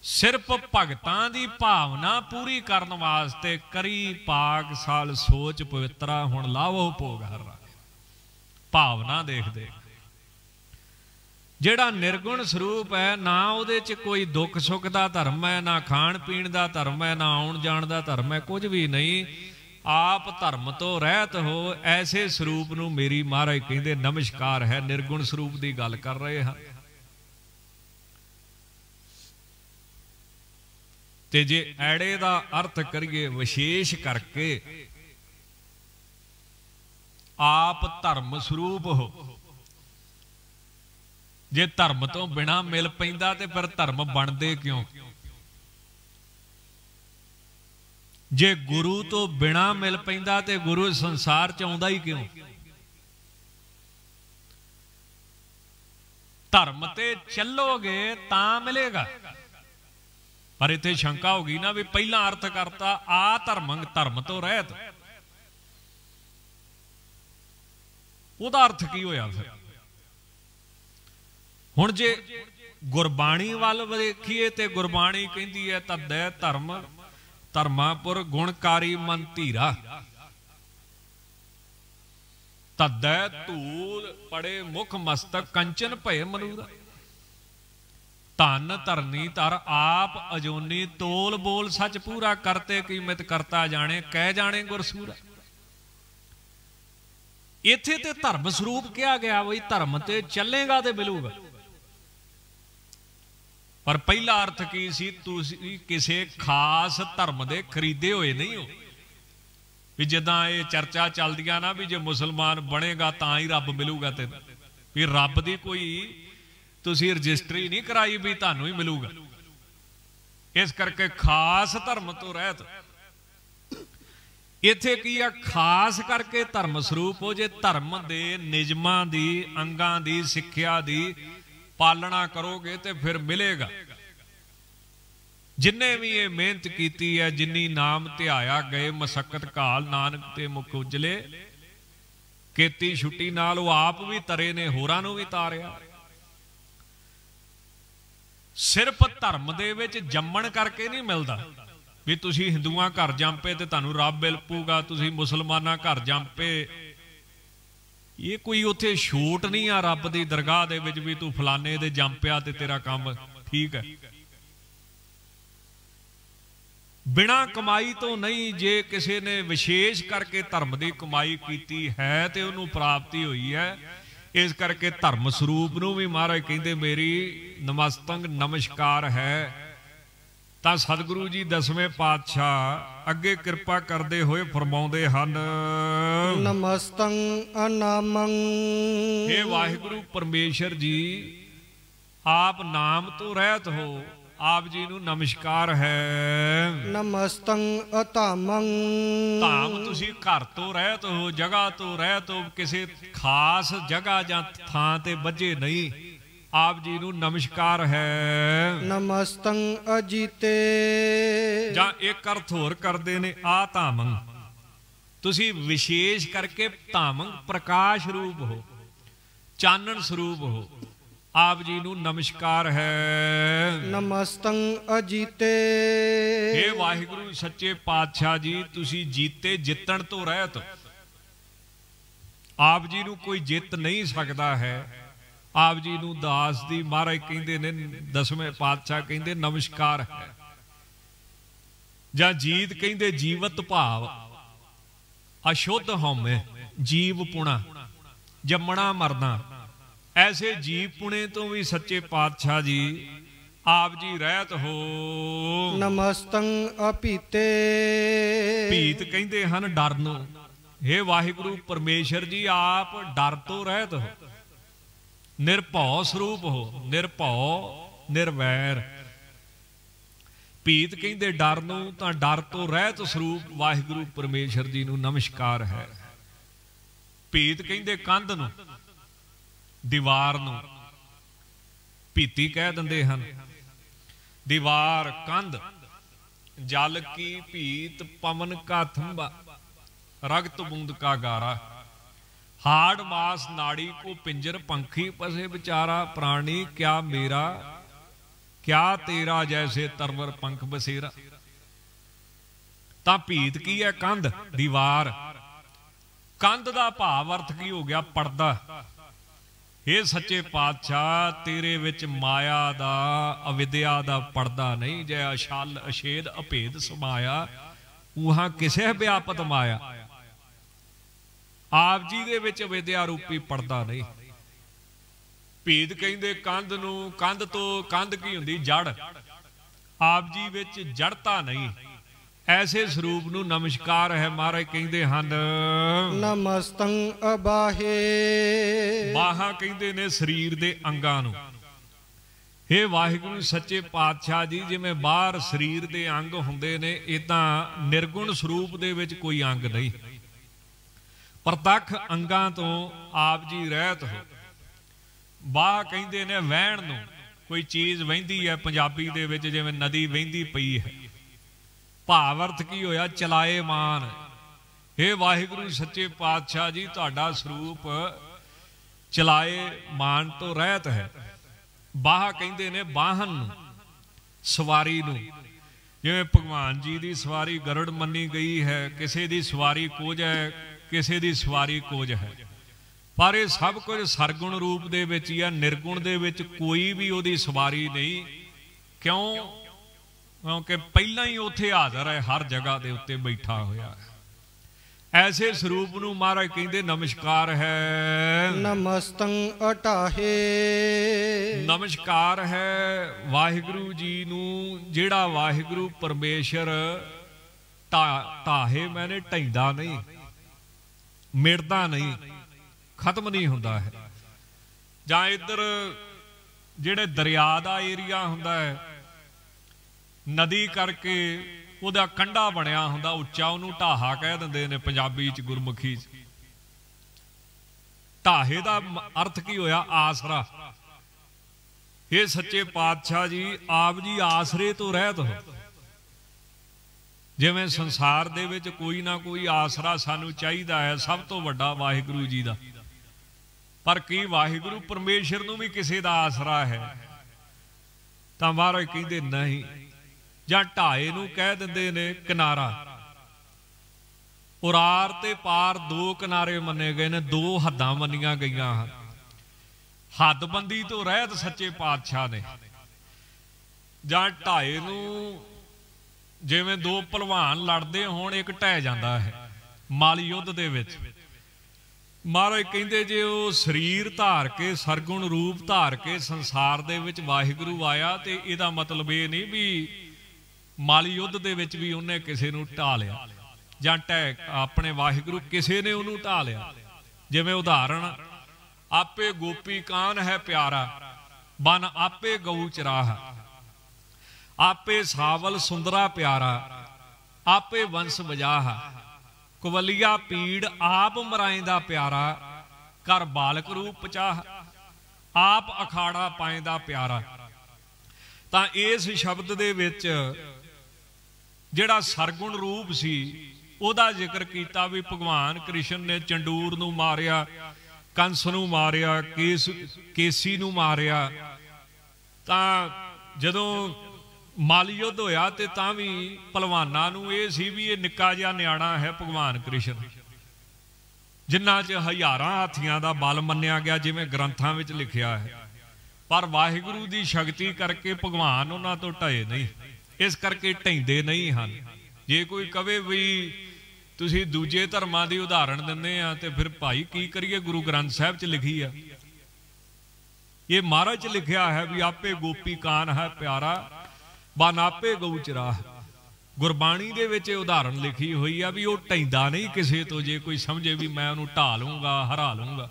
ਸਿਰਫ ਭਗਤਾਂ ਦੀ ਭਾਵਨਾ ਪੂਰੀ ਕਰਨ ਵਾਸਤੇ ਕਰੀ ਪਾਕ ਸਾਲ ਸੋਚ ਪਵਿੱਤਰਾ, ਹੁਣ ਲਾਵੋ ਭੋਗ ਹਰ ਰਾਏ। ਭਾਵਨਾ ਦੇਖਦੇ। ਜਿਹੜਾ ਨਿਰਗੁਣ ਸਰੂਪ ਹੈ, ਨਾ ਉਹਦੇ ਚ ਕੋਈ ਦੁੱਖ ਸੁੱਖ ਦਾ ਧਰਮ ਹੈ, ਨਾ ਖਾਣ ਪੀਣ ਦਾ ਧਰਮ ਹੈ, ਨਾ ਆਉਣ ਜਾਣ ਦਾ ਧਰਮ ਹੈ, ਕੁਝ ਵੀ ਨਹੀਂ। ਆਪ ਧਰਮ ਤੋਂ ਰਹਿਤ ਹੋ। ਐਸੇ ਸਰੂਪ ਨੂੰ ਮੇਰੀ ਮਹਾਰਾਜ ਕਹਿੰਦੇ ਨਮਸਕਾਰ ਹੈ। ਨਿਰਗੁਣ ਸਰੂਪ ਦੀ ਗੱਲ ਕਰ ਰਹੇ ਹਾਂ। ਤੇ ਜੇ ਐੜੇ ਦਾ ਅਰਥ ਕਰੀਏ ਵਿਸ਼ੇਸ਼ ਕਰਕੇ, ਆਪ ਧਰਮ ਸਰੂਪ ਹੋ। ਜੇ ਧਰਮ ਤੋਂ ਬਿਨਾ ਮਿਲ ਪੈਂਦਾ ਤੇ ਫਿਰ ਧਰਮ ਬਣਦੇ ਕਿਉਂ? ਜੇ ਗੁਰੂ ਤੋਂ ਬਿਨਾ ਮਿਲ ਪੈਂਦਾ ਤੇ ਗੁਰੂ ਸੰਸਾਰ ਚ ਆਉਂਦਾ ਹੀ ਕਿਉਂ? ਧਰਮ ਤੇ ਚੱਲੋਗੇ ਤਾਂ ਮਿਲੇਗਾ। ਪਰ ਇੱਥੇ ਸ਼ੰਕਾ ਹੋ ਗਈ ਨਾ ਵੀ ਪਹਿਲਾਂ ਅਰਥ ਕਰਤਾ ਆ ਧਰਮੰ, ਧਰਮ ਤੋਂ ਰਹਿਤ। ਉਹਦਾ ਅਰਥ ਕੀ ਹੋਇਆ ਫਿਰ? ਹੁਣ ਜੇ ਗੁਰਬਾਣੀ ਵੱਲ ਵੇਖੀਏ ਤੇ ਗੁਰਬਾਣੀ ਕਹਿੰਦੀ ਹੈ ਤਦੈ ਧਰਮ ਧਰਮਾਪੁਰ ਗੁਣਕਾਰੀ ਮਨ ਧੀਰਾ। ਤਦੈ ਧੂਲ ਪੜੇ ਮੁਖ ਮਸਤਕ ਕੰਚਨ ਭਏ ਮਨੂਰਾ। ਧਨ ਧਰਨੀ ਧਰ ਆਪ ਅਜੋਨੀ ਤੋਲ ਬੋਲ ਸੱਚ ਪੂਰਾ। ਕਰਤੇ ਕੀਮਤ ਕਰਤਾ ਜਾਣੇ ਕਹਿ ਜਾਣੇ ਗੁਰਸੂਰਾ। ਇੱਥੇ ਤੇ ਧਰਮ ਸਰੂਪ ਕਿਹਾ ਗਿਆ ਬਈ ਧਰਮ ਤੇ ਚੱਲੇਗਾ ਤੇ ਮਿਲੂਗਾ। ਪਰ ਪਹਿਲਾ ਅਰਥ ਕੀ ਸੀ? ਤੁਸੀਂ ਕਿਸੇ ਖਾਸ ਧਰਮ ਦੇ ਖਰੀਦੇ ਹੋਏ ਨਹੀਂ ਹੋ। ਵੀ ਜਿੱਦਾਂ ਇਹ ਚਰਚਾ ਚੱਲਦੀਆਂ ਨਾ ਵੀ ਜੇ ਮੁਸਲਮਾਨ ਬਣੇਗਾ ਤਾਂ ਹੀ ਰੱਬ ਮਿਲੂਗਾ। ਤੇ ਵੀ ਰੱਬ ਦੀ ਕੋਈ ਤੁਸੀਂ ਰਜਿਸਟਰੀ ਨਹੀਂ ਕਰਾਈ ਵੀ ਤੁਹਾਨੂੰ ਹੀ ਮਿਲੂਗਾ। ਇਸ ਕਰਕੇ ਖਾਸ ਧਰਮ ਤੋਂ ਰਹਿਤ। ਇੱਥੇ ਕੀ ਆ? ਖਾਸ ਕਰਕੇ ਧਰਮ ਸਰੂਪ ਹੋ। ਜੇ ਧਰਮ ਦੇ ਨਿਯਮਾਂ ਦੀ, ਅੰਗਾਂ ਦੀ, ਸਿੱਖਿਆ ਦੀ ਪਾਲਣਾ ਕਰੋਗੇ ਤੇ ਫਿਰ ਮਿਲੇਗਾ। ਜਿੰਨੇ ਵੀ ਇਹ ਮਿਹਨਤ ਕੀਤੀ ਹੈ, ਜਿੰਨੀ ਨਾਮ ਧਿਆਇਆ ਗਏ ਮਸਕਤ ਘਾਲ ਨਾਨਕ ਤੇ ਮੁਖ ਉਜਲੇ। ਕੀਤੀ ਛੁੱਟੀ ਨਾਲ ਉਹ ਆਪ ਵੀ ਤਰੇ ਨੇ, ਹੋਰਾਂ ਨੂੰ ਵੀ ਤਾਰਿਆ। ਸਿਰਫ ਧਰਮ ਦੇ ਵਿੱਚ ਜੰਮਣ ਕਰਕੇ ਨਹੀਂ ਮਿਲਦਾ ਵੀ ਤੁਸੀਂ ਹਿੰਦੂਆਂ ਘਰ ਜੰਪੇ ਤੇ ਤੁਹਾਨੂੰ ਰੱਬ ਮਿਲ ਪੂਗਾ, ਤੁਸੀਂ ਮੁਸਲਮਾਨਾਂ ਘਰ ਜੰਪੇ। ਇਹ ਕੋਈ ਉੱਥੇ ਛੂਟ ਨਹੀਂ ਆ ਰੱਬ ਦੀ ਦਰਗਾਹ ਦੇ ਵਿੱਚ ਵੀ ਤੂੰ ਫਲਾਣੇ ਦੇ ਜੰਪਿਆ ਤੇ ਤੇਰਾ ਕੰਮ ਠੀਕ ਹੈ। ਬਿਨਾਂ ਕਮਾਈ ਤੋਂ ਨਹੀਂ। ਜੇ ਕਿਸੇ ਨੇ ਵਿਸ਼ੇਸ਼ ਕਰਕੇ ਧਰਮ ਦੀ ਕਮਾਈ ਕੀਤੀ ਹੈ ਤੇ ਉਹਨੂੰ ਪ੍ਰਾਪਤੀ ਹੋਈ ਹੈ। इस करके धर्म स्वरूप नूं भी महाराज कहते मेरी नमस्तंग नमस्कार है। ਤਾਂ ਸਤਿਗੁਰੂ ਜੀ ਦਸਵੇਂ ਪਾਤਸ਼ਾਹ ਅੱਗੇ ਕਿਰਪਾ ਕਰਦੇ ਹੋਏ ਫਰਮਾਉਂਦੇ ਹਨ, ਨਮਸਤੰ ਅਨਾਮੰ। हे ਵਾਹਿਗੁਰੂ ਪਰਮੇਸ਼ਰ ਜੀ, ਆਪ ਨਾਮ ਤੋਂ ਰਹਿਤ ਹੋ, ਆਪ ਜੀ ਨੂੰ ਨਮਸਕਾਰ ਹੈ। ਨਮਸਤੰ ਅਧਾਮੰ। ਧਾਮ ਤੁਸੀਂ ਘਰ ਤੋਂ ਰਹਿਤ ਹੋ, ਜਗ੍ਹਾ ਤੋਂ ਰਹਿਤ ਹੋ, ਕਿਸੇ ਖਾਸ ਜਗ੍ਹਾ ਜਾਂ ਥਾਂ ਤੇ ਬੱਝੇ ਨਹੀਂ, ਆਪ ਜੀ ਨੂੰ ਨਮਸਕਾਰ ਹੈ। ਨਮਸਤੰ ਅਜੀਤੇ। ਜਾਂ ਇੱਕ ਅਰਥ ਹੋਰ ਕਰਦੇ ਨੇ ਆ ਧਾਮੰ, ਤੁਸੀਂ ਵਿਸ਼ੇਸ਼ ਕਰਕੇ ਧਾਮੰ ਪ੍ਰਕਾਸ਼ ਰੂਪ ਹੋ, ਚਾਨਣ ਸਰੂਪ ਹੋ, ਆਪ ਜੀ ਨੂੰ ਨਮਸਕਾਰ ਹੈ। ਨਮਸਤੰ ਅਜੀਤੇ। हे ਵਾਹਿਗੁਰੂ ਸੱਚੇ ਪਾਤਸ਼ਾਹ ਜੀ, ਤੁਸੀਂ ਜੀਤੇ ਜਿੱਤਣ ਤੋਂ ਰਹਿਤ, ਆਪ ਜੀ ਨੂੰ ਕੋਈ ਜਿੱਤ ਨਹੀਂ ਸਕਦਾ ਹੈ। ਆਪ ਜੀ ਨੂੰ ਦਾਸ ਦੀ ਮਹਾਰਾਜ ਕਹਿੰਦੇ ਨੇ, ਦਸਵੇਂ ਪਾਤਸ਼ਾਹ ਕਹਿੰਦੇ ਨਮਸਕਾਰ ਹੈ। ਜਾਂ ਜੀਤ ਕਹਿੰਦੇ ਜੀਵਤ ਭਾਵ, ਅਸ਼ੁੱਧ ਹਉਮੈ ਜੀਵ ਪੁਣਾ, ਜੰਮਣਾ ਮਰਨਾ, ਐਸੇ ਜੀਵ ਪੁਣੇ ਤੋਂ ਵੀ ਸੱਚੇ ਪਾਤਸ਼ਾਹ ਜੀ ਆਪ ਜੀ ਰਹਿਤ ਹੋ। ਨਮਸਤੰ ਅਪੀਤੇ। ਭੀਤ ਕਹਿੰਦੇ ਹਨ ਡਰ ਨੂੰ। हे ਵਾਹਿਗੁਰੂ ਪਰਮੇਸ਼ਰ ਜੀ, ਆਪ ਡਰ ਤੋਂ ਰਹਿਤ ਹੋ, ਨਿਰਭਉ ਸਰੂਪ ਹੋ, ਨਿਰਭਉ ਨਿਰਵੈਰ। ਭੀਤ ਕਹਿੰਦੇ ਡਰ ਨੂੰ, ਤਾਂ ਡਰ ਤੋਂ ਰਹਿਤ ਸਰੂਪ ਵਾਹਿਗੁਰੂ ਪਰਮੇਸ਼ਰ ਜੀ ਨੂੰ ਨਮਸਕਾਰ ਹੈ। ਭੀਤ ਕਹਿੰਦੇ ਕੰਧ ਨੂੰ, ਦੀਵਾਰ ਨੂੰ ਭੀਤੀ ਕਹਿ ਦਿੰਦੇ ਹਨ। ਦੀਵਾਰ ਕੰਧ, ਜਲ ਕੀ ਭੀਤ ਪਵਨ ਕਾ ਥੰਬਾ, ਰਗਤ ਬੂੰਦ ਕਾ ਗਾਰਾ, हाड़ मास नाड़ी को पिंजर पंखी पसे बेचारा, प्राणी क्या मेरा क्या तेरा, जैसे तरवर पंख बसेरा। तां भीत की है कंध, दीवार। कंध दा भाव अर्थ की हो गया पर्दा। हे सच्चे पातशाह, तेरे विच माया दा अविद्या दा पर्दा नहीं, जै अछल अछेद अभेद समाया, उहां किसे व्यापत माया। ਆਪ ਜੀ ਦੇ ਵਿੱਚ ਵਿਦਿਆ ਰੂਪੀ ਪਰਦਾ ਨਹੀਂ। ਭੀਤ ਕਹਿੰਦੇ ਕੰਧ ਨੂੰ, ਕੰਧ ਤੋਂ, ਕੰਧ ਕੀ ਹੁੰਦੀ ਜੜ, ਆਪ ਜੀ ਵਿੱਚ ਜੜਤਾ ਨਹੀਂ, ਐਸੇ ਸਰੂਪ ਨੂੰ ਨਮਸਕਾਰ ਹੈ। ਮਹਾਰਾਜ ਕਹਿੰਦੇ ਹਨ ਨਮਸਤੰ ਅਬਾਹੇ। ਬਾਹਾਂ ਕਹਿੰਦੇ ਨੇ ਸਰੀਰ ਦੇ ਅੰਗਾਂ ਨੂੰ। हे ਵਾਹਿਗੁਰੂ ਸੱਚੇ ਪਾਤਸ਼ਾਹ ਜੀ, ਜਿਵੇਂ ਬਾਹਰ ਸਰੀਰ ਦੇ ਅੰਗ ਹੁੰਦੇ ਨੇ, ਇਦਾਂ ਨਿਰਗੁਣ ਸਰੂਪ ਦੇ ਵਿੱਚ ਕੋਈ ਅੰਗ ਨਹੀਂ, ਪ੍ਰਤੱਖ ਅੰਗਾਂ ਤੋਂ ਆਪ ਜੀ ਰਹਿਤ ਹੋ। ਬਾਹ ਕਹਿੰਦੇ ਨੇ ਵਹਿਣ ਨੂੰ, ਕੋਈ ਚੀਜ਼ ਵਹਿੰਦੀ ਹੈ ਪੰਜਾਬੀ ਦੇ ਵਿੱਚ, ਜਿਵੇਂ ਨਦੀ ਵਹਿੰਦੀ ਪਈ ਹੈ। ਭਾਵ ਅਰਥ ਕੀ ਹੋਇਆ, ਚਲਾਏਮਾਨ। हे ਵਾਹਿਗੁਰੂ ਸੱਚੇ ਪਾਤਸ਼ਾਹ ਜੀ, ਤੁਹਾਡਾ ਸਰੂਪ ਚਲਾਏਮਾਨ ਤੋਂ ਰਹਿਤ ਹੈ। ਬਾਹ ਕਹਿੰਦੇ ਨੇ ਬਾਹਨ ਨੂੰ, ਸਵਾਰੀ ਨੂੰ। ਜਿਵੇਂ ਭਗਵਾਨ ਜੀ ਦੀ ਸਵਾਰੀ ਗਰੜ ਮੰਨੀ ਗਈ ਹੈ, ਕਿਸੇ ਦੀ ਸਵਾਰੀ ਕੋਝ ਹੈ, ਕਿਸੇ ਦੀ ਸਵਾਰੀ ਕੋਝ ਹੈ, ਪਰ ਇਹ ਸਭ ਕੁਝ ਸਰਗੁਣ ਰੂਪ ਦੇ ਵਿੱਚ ਹੀ ਆ। ਨਿਰਗੁਣ ਦੇ ਵਿੱਚ ਕੋਈ ਵੀ ਉਹਦੀ ਸਵਾਰੀ ਨਹੀਂ। ਕਿਉਂ? ਕਿਉਂਕਿ ਪਹਿਲਾਂ ਹੀ ਉੱਥੇ ਹਾਜ਼ਰ ਹੈ, ਹਰ ਜਗ੍ਹਾ ਦੇ ਉੱਤੇ ਬੈਠਾ ਹੋਇਆ ਹੈ। ਐਸੇ ਸਰੂਪ ਨੂੰ ਮਹਾਰਾਜ ਕਹਿੰਦੇ ਨਮਸਕਾਰ ਹੈ। ਨਮਸਤੰ ਅਟਾਹੇ। ਨਮਸਕਾਰ ਹੈ ਵਾਹਿਗੁਰੂ ਜੀ ਨੂੰ, ਜਿਹੜਾ ਵਾਹਿਗੁਰੂ ਪਰਮੇਸ਼ਰ ਢਾਹੇ ਮੈਨੇ ਢੈਂਦਾ ਨਹੀਂ, ਮਿਟਦਾ ਨਹੀਂ, ਖਤਮ ਨਹੀਂ ਹੁੰਦਾ ਹੈ। ਜਾਂ ਇੱਧਰ ਜਿਹੜੇ ਦਰਿਆ ਦਾ ਏਰੀਆ ਹੁੰਦਾ ਹੈ, ਨਦੀ ਕਰਕੇ ਉਹਦਾ ਕੰਢਾ ਬਣਿਆ ਹੁੰਦਾ ਉੱਚਾ, ਉਹਨੂੰ ਢਾਹਾ ਕਹਿ ਦਿੰਦੇ ਨੇ ਪੰਜਾਬੀ ਚ, ਗੁਰਮੁਖੀ ਚ। ਢਾਹੇ ਦਾ ਅਰਥ ਕੀ ਹੋਇਆ, ਆਸਰਾ। ਇਹ ਸੱਚੇ ਪਾਤਸ਼ਾਹ ਜੀ, ਆਪ ਜੀ ਆਸਰੇ ਤੋਂ ਰਹਿਤ ਹੋ। ਜਿਵੇਂ ਸੰਸਾਰ ਦੇ ਵਿੱਚ ਕੋਈ ਨਾ ਕੋਈ ਆਸਰਾ ਸਾਨੂੰ ਚਾਹੀਦਾ ਹੈ, ਸਭ ਤੋਂ ਵੱਡਾ ਵਾਹਿਗੁਰੂ ਜੀ ਦਾ, ਪਰ ਕੀ ਵਾਹਿਗੁਰੂ ਪਰਮੇਸ਼ਰ ਨੂੰ ਵੀ ਕਿਸੇ ਦਾ ਆਸਰਾ ਹੈ? ਤਾਂ ਮਹਾਰਾਜ ਕਹਿੰਦੇ ਨਹੀਂ। ਜਾਂ ਢਾਏ ਨੂੰ ਕਹਿ ਦਿੰਦੇ ਨੇ ਕਿਨਾਰਾ। ਉਰਾਰ ਤੇ ਪਾਰ ਦੋ ਕਿਨਾਰੇ ਮੰਨੇ ਗਏ ਨੇ, ਦੋ ਹੱਦਾਂ ਮੰਨੀਆਂ ਗਈਆਂ ਹਨ। ਹੱਦਬੰਦੀ ਤੋਂ ਰਹਿਤ ਸੱਚੇ ਪਾਤਸ਼ਾਹ ਨੇ। ਜਾਂ ਢਾਏ ਨੂੰ, ਜਿਵੇਂ ਦੋ ਭਲਵਾਨ ਲੜਦੇ ਹੋਣ, ਇੱਕ ਢਹਿ ਜਾਂਦਾ ਹੈ ਮਾਲ ਯੁੱਧ ਦੇ ਵਿੱਚ। महाराज कहते जे वो शरीर धार के सरगुण रूप धार के संसार दे विच वाहिगुरु आया तो इहदा मतलब ये नहीं भी माली युद्ध दे विच भी उन्हें किसी नूं ढा लिया जां अपने वाहिगुरु किसी ने उन्होंने ढा लिया। जिवें उदाहरण आपे गोपी कान है प्यारा बन आपे गऊ चराह, आपे सावल सुंदरा प्यारा आपे वंश बजाह, कुवलिया पीड़ आप मराइंदा प्यारा कर बालक रूप चाह, आप अखाड़ा पाइंदा प्यारा। तां इस शब्द दे विच जिहड़ा सरगुण रूप सी उहदा जिक्र कीता भी भगवान कृष्ण ने चंडूर नूं मारिया, कंस नूं मारिया, केसी नूं मारिया। तां जदों माली युद्ध होया ते तां भी पहलवानां नूं इह सी भी इह निक्का जिहा निआणा है भगवान कृष्ण, जिन्हां च हज़ारां हाथियां दा बल मन्निया गया जिवें ग्रंथां विच लिखिया है। पर वाहिगुरू दी शक्ति करके भगवान उन्हां तो ढए नहीं, इस करके ढैंदे नहीं हन। जे कोई कहे भी तुसीं दूजे धर्मां दी उदाहरण दिंदे आ ते फिर भाई की करिए, गुरु ग्रंथ साहिब च लिखी है, ये महाराज च लिखिया है भी आपे गोपी कान है प्यारा बन आपे गऊ चराह। गुरबाणी दे विच उदाहरण लिखी हुई है भी वह ढैंदा नहीं किसी तो, जे कोई समझे भी मैं उन्होंने ढा लूँगा हरा लूँगा।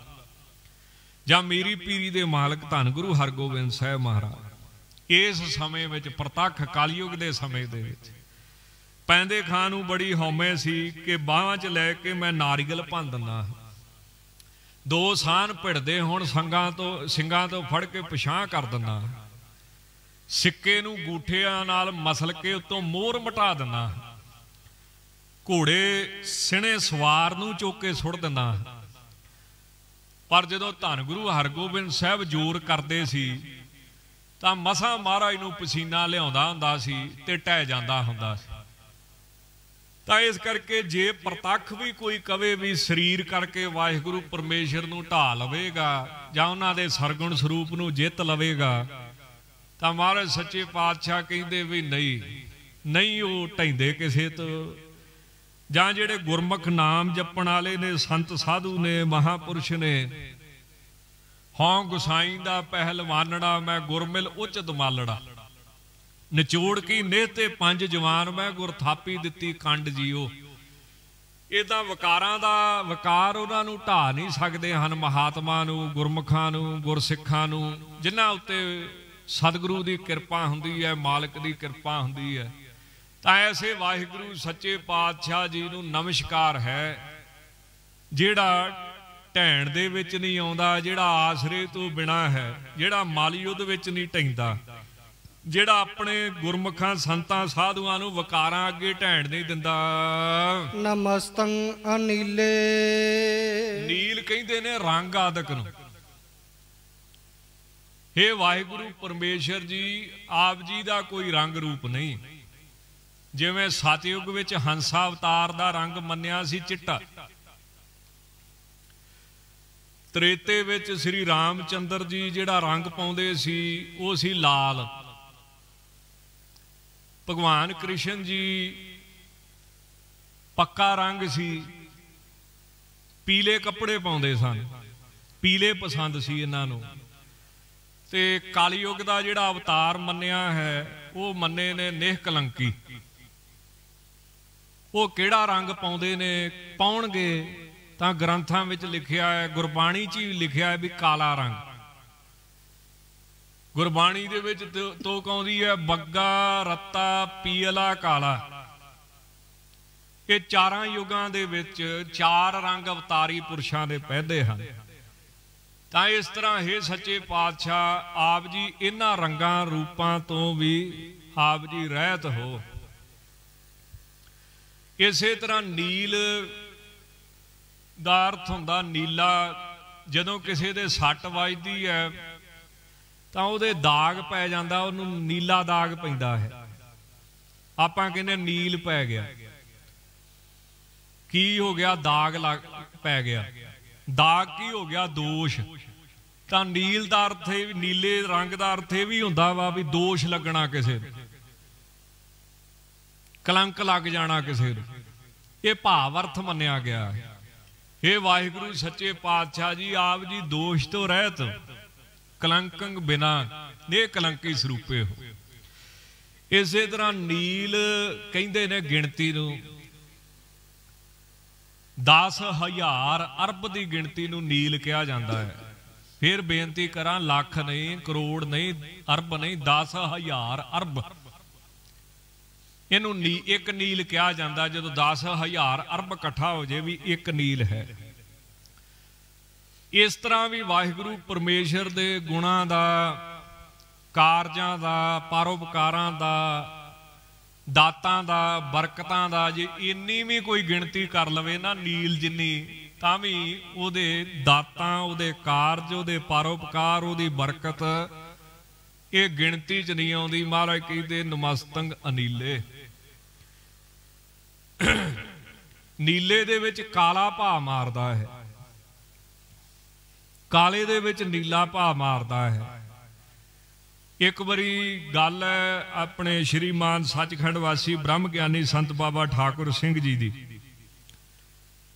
जां मेरी पीरी दे मालक धन गुरु हरगोबिंद साहिब महाराज इस समय विच प्रतख कलयुग दे समय दे विच पैंदे खां नूं बड़ी हौमे सी कि बाहां च लैके मैं नारियल भंन दिंदा, दो साहन भिड़दे होण सिंगां तो फड़ के पिछां कर दिंदा, सिक्के नूं गूठियां नाल मसल के उत्तों मोहर मिटा दिंदा, घोड़े सिणे सवार नूं चुक के सुट दिंदा। पर जदों धन गुरु हरगोबिंद साहिब जोर करदे सी तां मसां महाराज नूं पसीना लिआउंदा हुंदा सी ते ढह जांदा हुंदा सी। तां इस करके जे प्रतख भी कोई कवे भी शरीर करके वाहिगुरू परमेश्वर नूं ढा लवेगा जां उन्हां दे सरगुण स्वरूप नूं जित लवेगा तां महाराज सच्चे पातशाह कहिंदे भी नहीं वो ढैंदे किसे तो। जां जिहड़े गुरमुख नाम जपण वाले ने, संत साधु ने, महापुरुष ने, हों गुसाई दा पहलवानड़ा मैं गुरमिल उच दमालड़ा, निचोड़ की नेहते पंज जवान मैं गुर थापी दित्ती कंड जीओ। इदां वकारां दा वकार उन्हां नूं ढा नहीं सकदे हन महात्मा नूं, गुरमुखां नूं, गुरसिखां नूं, जिन्हां उत्ते सतगुरु की कृपा हुंदी है, मालिक की कृपा हुंदी है। तां ऐसे वाहिगुरू सच्चे पातशाह जी नूं नमस्कार है जिहड़ा ढैण दे विच नहीं आउंदा, जिहड़ा आसरे तो बिना है, जिहड़ा माली युद्ध विच नहीं ढैंदा, जिहड़ा अपने गुरमुखां संतां साधुआं नूं वकारां अगे ढैण नहीं दिंदा। नमस्तं अनीले, नील कहिंदे ने रंग आदक नूं। हे वाहिगुरू परमेश्वर जी आप जी दा कोई रंग रूप नहीं, जिवें सतयुग विच हंसा अवतार दा रंग मन्निया सी चिट्टा, त्रेते विच श्री रामचंद्र जी जिहड़ा रंग पाउंदे सी वो सी लाल, भगवान कृष्ण जी पक्का रंग सी, पीले कपड़े पाउंदे सन, पीले पसंद सी इन्हां नूं। ते कलयुग दा जिहड़ा अवतार मन्निया है वो मन्ने ने निहकलंकी। वो किहड़ा रंग पाउंदे ने पाउणगे तां ग्रंथां विच लिखिया है, गुरबाणी च ही लिखिया है भी काला रंग। गुरबाणी दे विच तो कहंदी है बग्गा रत्ता पीला काला। ये चारां युगां दे विच चार रंग अवतारी पुरुषां दे पैदे हन। तां इस तरह हे सच्चे पातशाह आप जी इन्हां रंगां रूपां तो भी आप जी रहत हो। इसे तरह नील दा अर्थ हुंदा नीला, जदों किसी दे सट वजदी है तां उहदे दाग पै जांदा, उहनूं नीला दाग पैंदा है। आपां कहंदे नील पै गया, की हो गया दाग लग पै गया। दाग की हो गया दोष। तां नील दा अर्थ नीले रंग दा अर्थ ये भी हुंदा वा भी दोष लगना, किसे कलंक लग जाना किसे, ये भाव अर्थ मन्निया गया है। हे वाहिगुरु सच्चे पातशाह जी, आप जी दोष तो रहत, कलंकंग बिना निकलंकी स्वरूपे हो। इसे तरह नील कहते ने गिणती नूं 10,000 अरब की गिणती नूं नील कहा जाता है। फिर बेनती करा, लख नहीं, करोड़ नहीं, अरब नहीं, 10,000 अरब इनू एक नील कहा जाता। जो 10,000 अरब इकट्ठा हो जाए भी एक नील है। इस तरह भी वाहिगुरु परमेश्वर के गुणां दा, कारजां दा, परोपकारां दा, दातां दा, बरकतां दा जे इन्नी भी कोई गिणती कर लवे ना नील जिन्नी, तां भी उहदे दातां, उहदे कारज, उहदे परोपकार, उहदी बरकत ये गिणती च नहीं आउंदी। महाराज कहते नमस्तंग अनीले। नीले दे विच काला भा मारदा है, काले दे विच नीला भा मारदा है। एक बारी गल है अपने श्रीमान सचखंड वासी ब्रह्म ज्ञानी संत बाबा ठाकुर सिंह जी दी।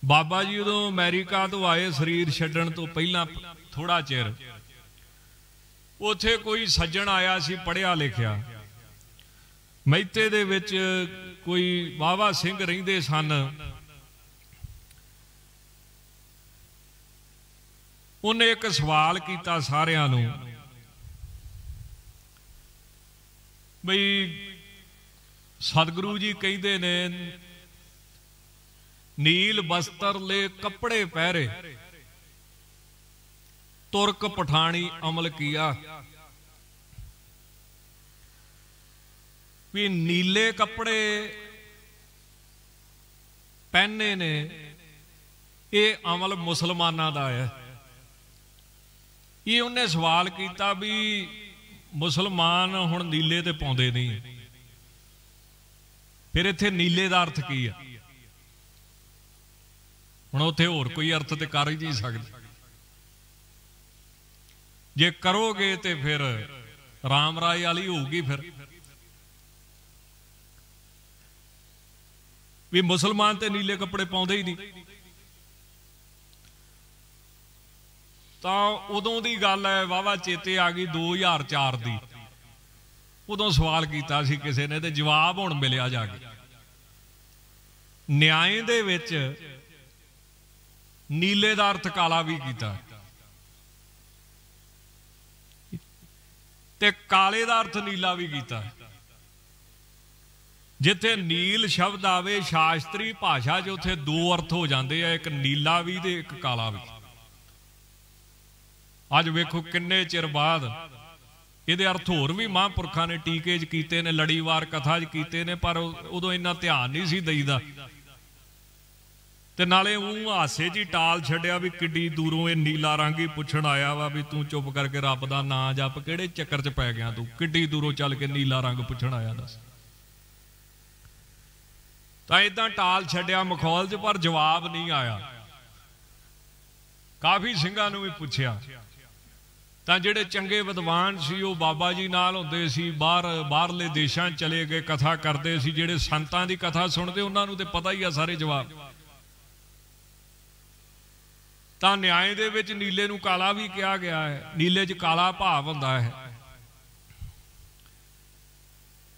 बाबा जी उदों अमेरिका तो आए, शरीर छड्डण तो पहला थोड़ा चिर उत्थे कोई सज्जण आया सी, पढ़िया लिखिया, मैते दे विच कोई बाबा सिंह रहिंदे सन। उन्हें एक सवाल किया सारियां नूं बई सतगुरु जी कहते ने नील बस्तर ले कपड़े पहरे, तुर्क पठानी अमल किया। भी नीले कपड़े पहने ने, ये अमल मुसलमाना दा है। ये उन्हें सवाल किया भी मुसलमान हुण नीले ते पाउंदे नहीं, फिर इत्थे नीले दा अर्थ की है? हुण उत्थे होर कोई अर्थ ते कर ही नहीं सकदे। जे करोगे तो फिर राम राय वाली होगी। फिर भी मुसलमान ते नीले कपड़े पाउंदे ही नहीं। तो उदों की गल है, वाहवा चेते आ गई 2004 दी। उदों सवाल किया सी किसी ने, तो जवाब हुण मिलिया जाके। न्याय दे विच नीले दा अर्थ काला भी किया ते काले दा अर्थ नीला भी किया। जिथे नील शब्द आवे शास्त्री भाषा च उथे दो अर्थ हो जाते हैं, एक नीला भी ते एक काला भी। अज वेखो किन्ने चिर बाद ये अर्थ होर भी महापुरखा ने टीके च कीते ने, लड़ीवार कथा च कीते ने, पर उदों इन्ना ध्यान नहीं सी दईदा। ते नाले हासे जी टाल छड्या भी किड्डी दूरों ये नीला रंग ही पुछण आया वा भी तू चुप करके रब दा नां जप, किहड़े चक्कर च पै गया तू, किड्डी दूरों चल के नीला रंग पुछण आया। दस तां इदां टाल छड्या मखौल च, पर जवाब नहीं आया। काफी सिंघां नूं भी पुछया, तां जिहड़े चंगे विद्वान सी वो बाबा जी नाल हुंदे सी, बाहरले देशां चले गए, कथा करते सी। जिहड़े संतां दी कथा सुणदे उन्हां नूं ते पता ही आ सारे जवाब। तां न्याय दे विच नीले नूं काला भी कहा गया है, नीले च काला भाव हुंदा है।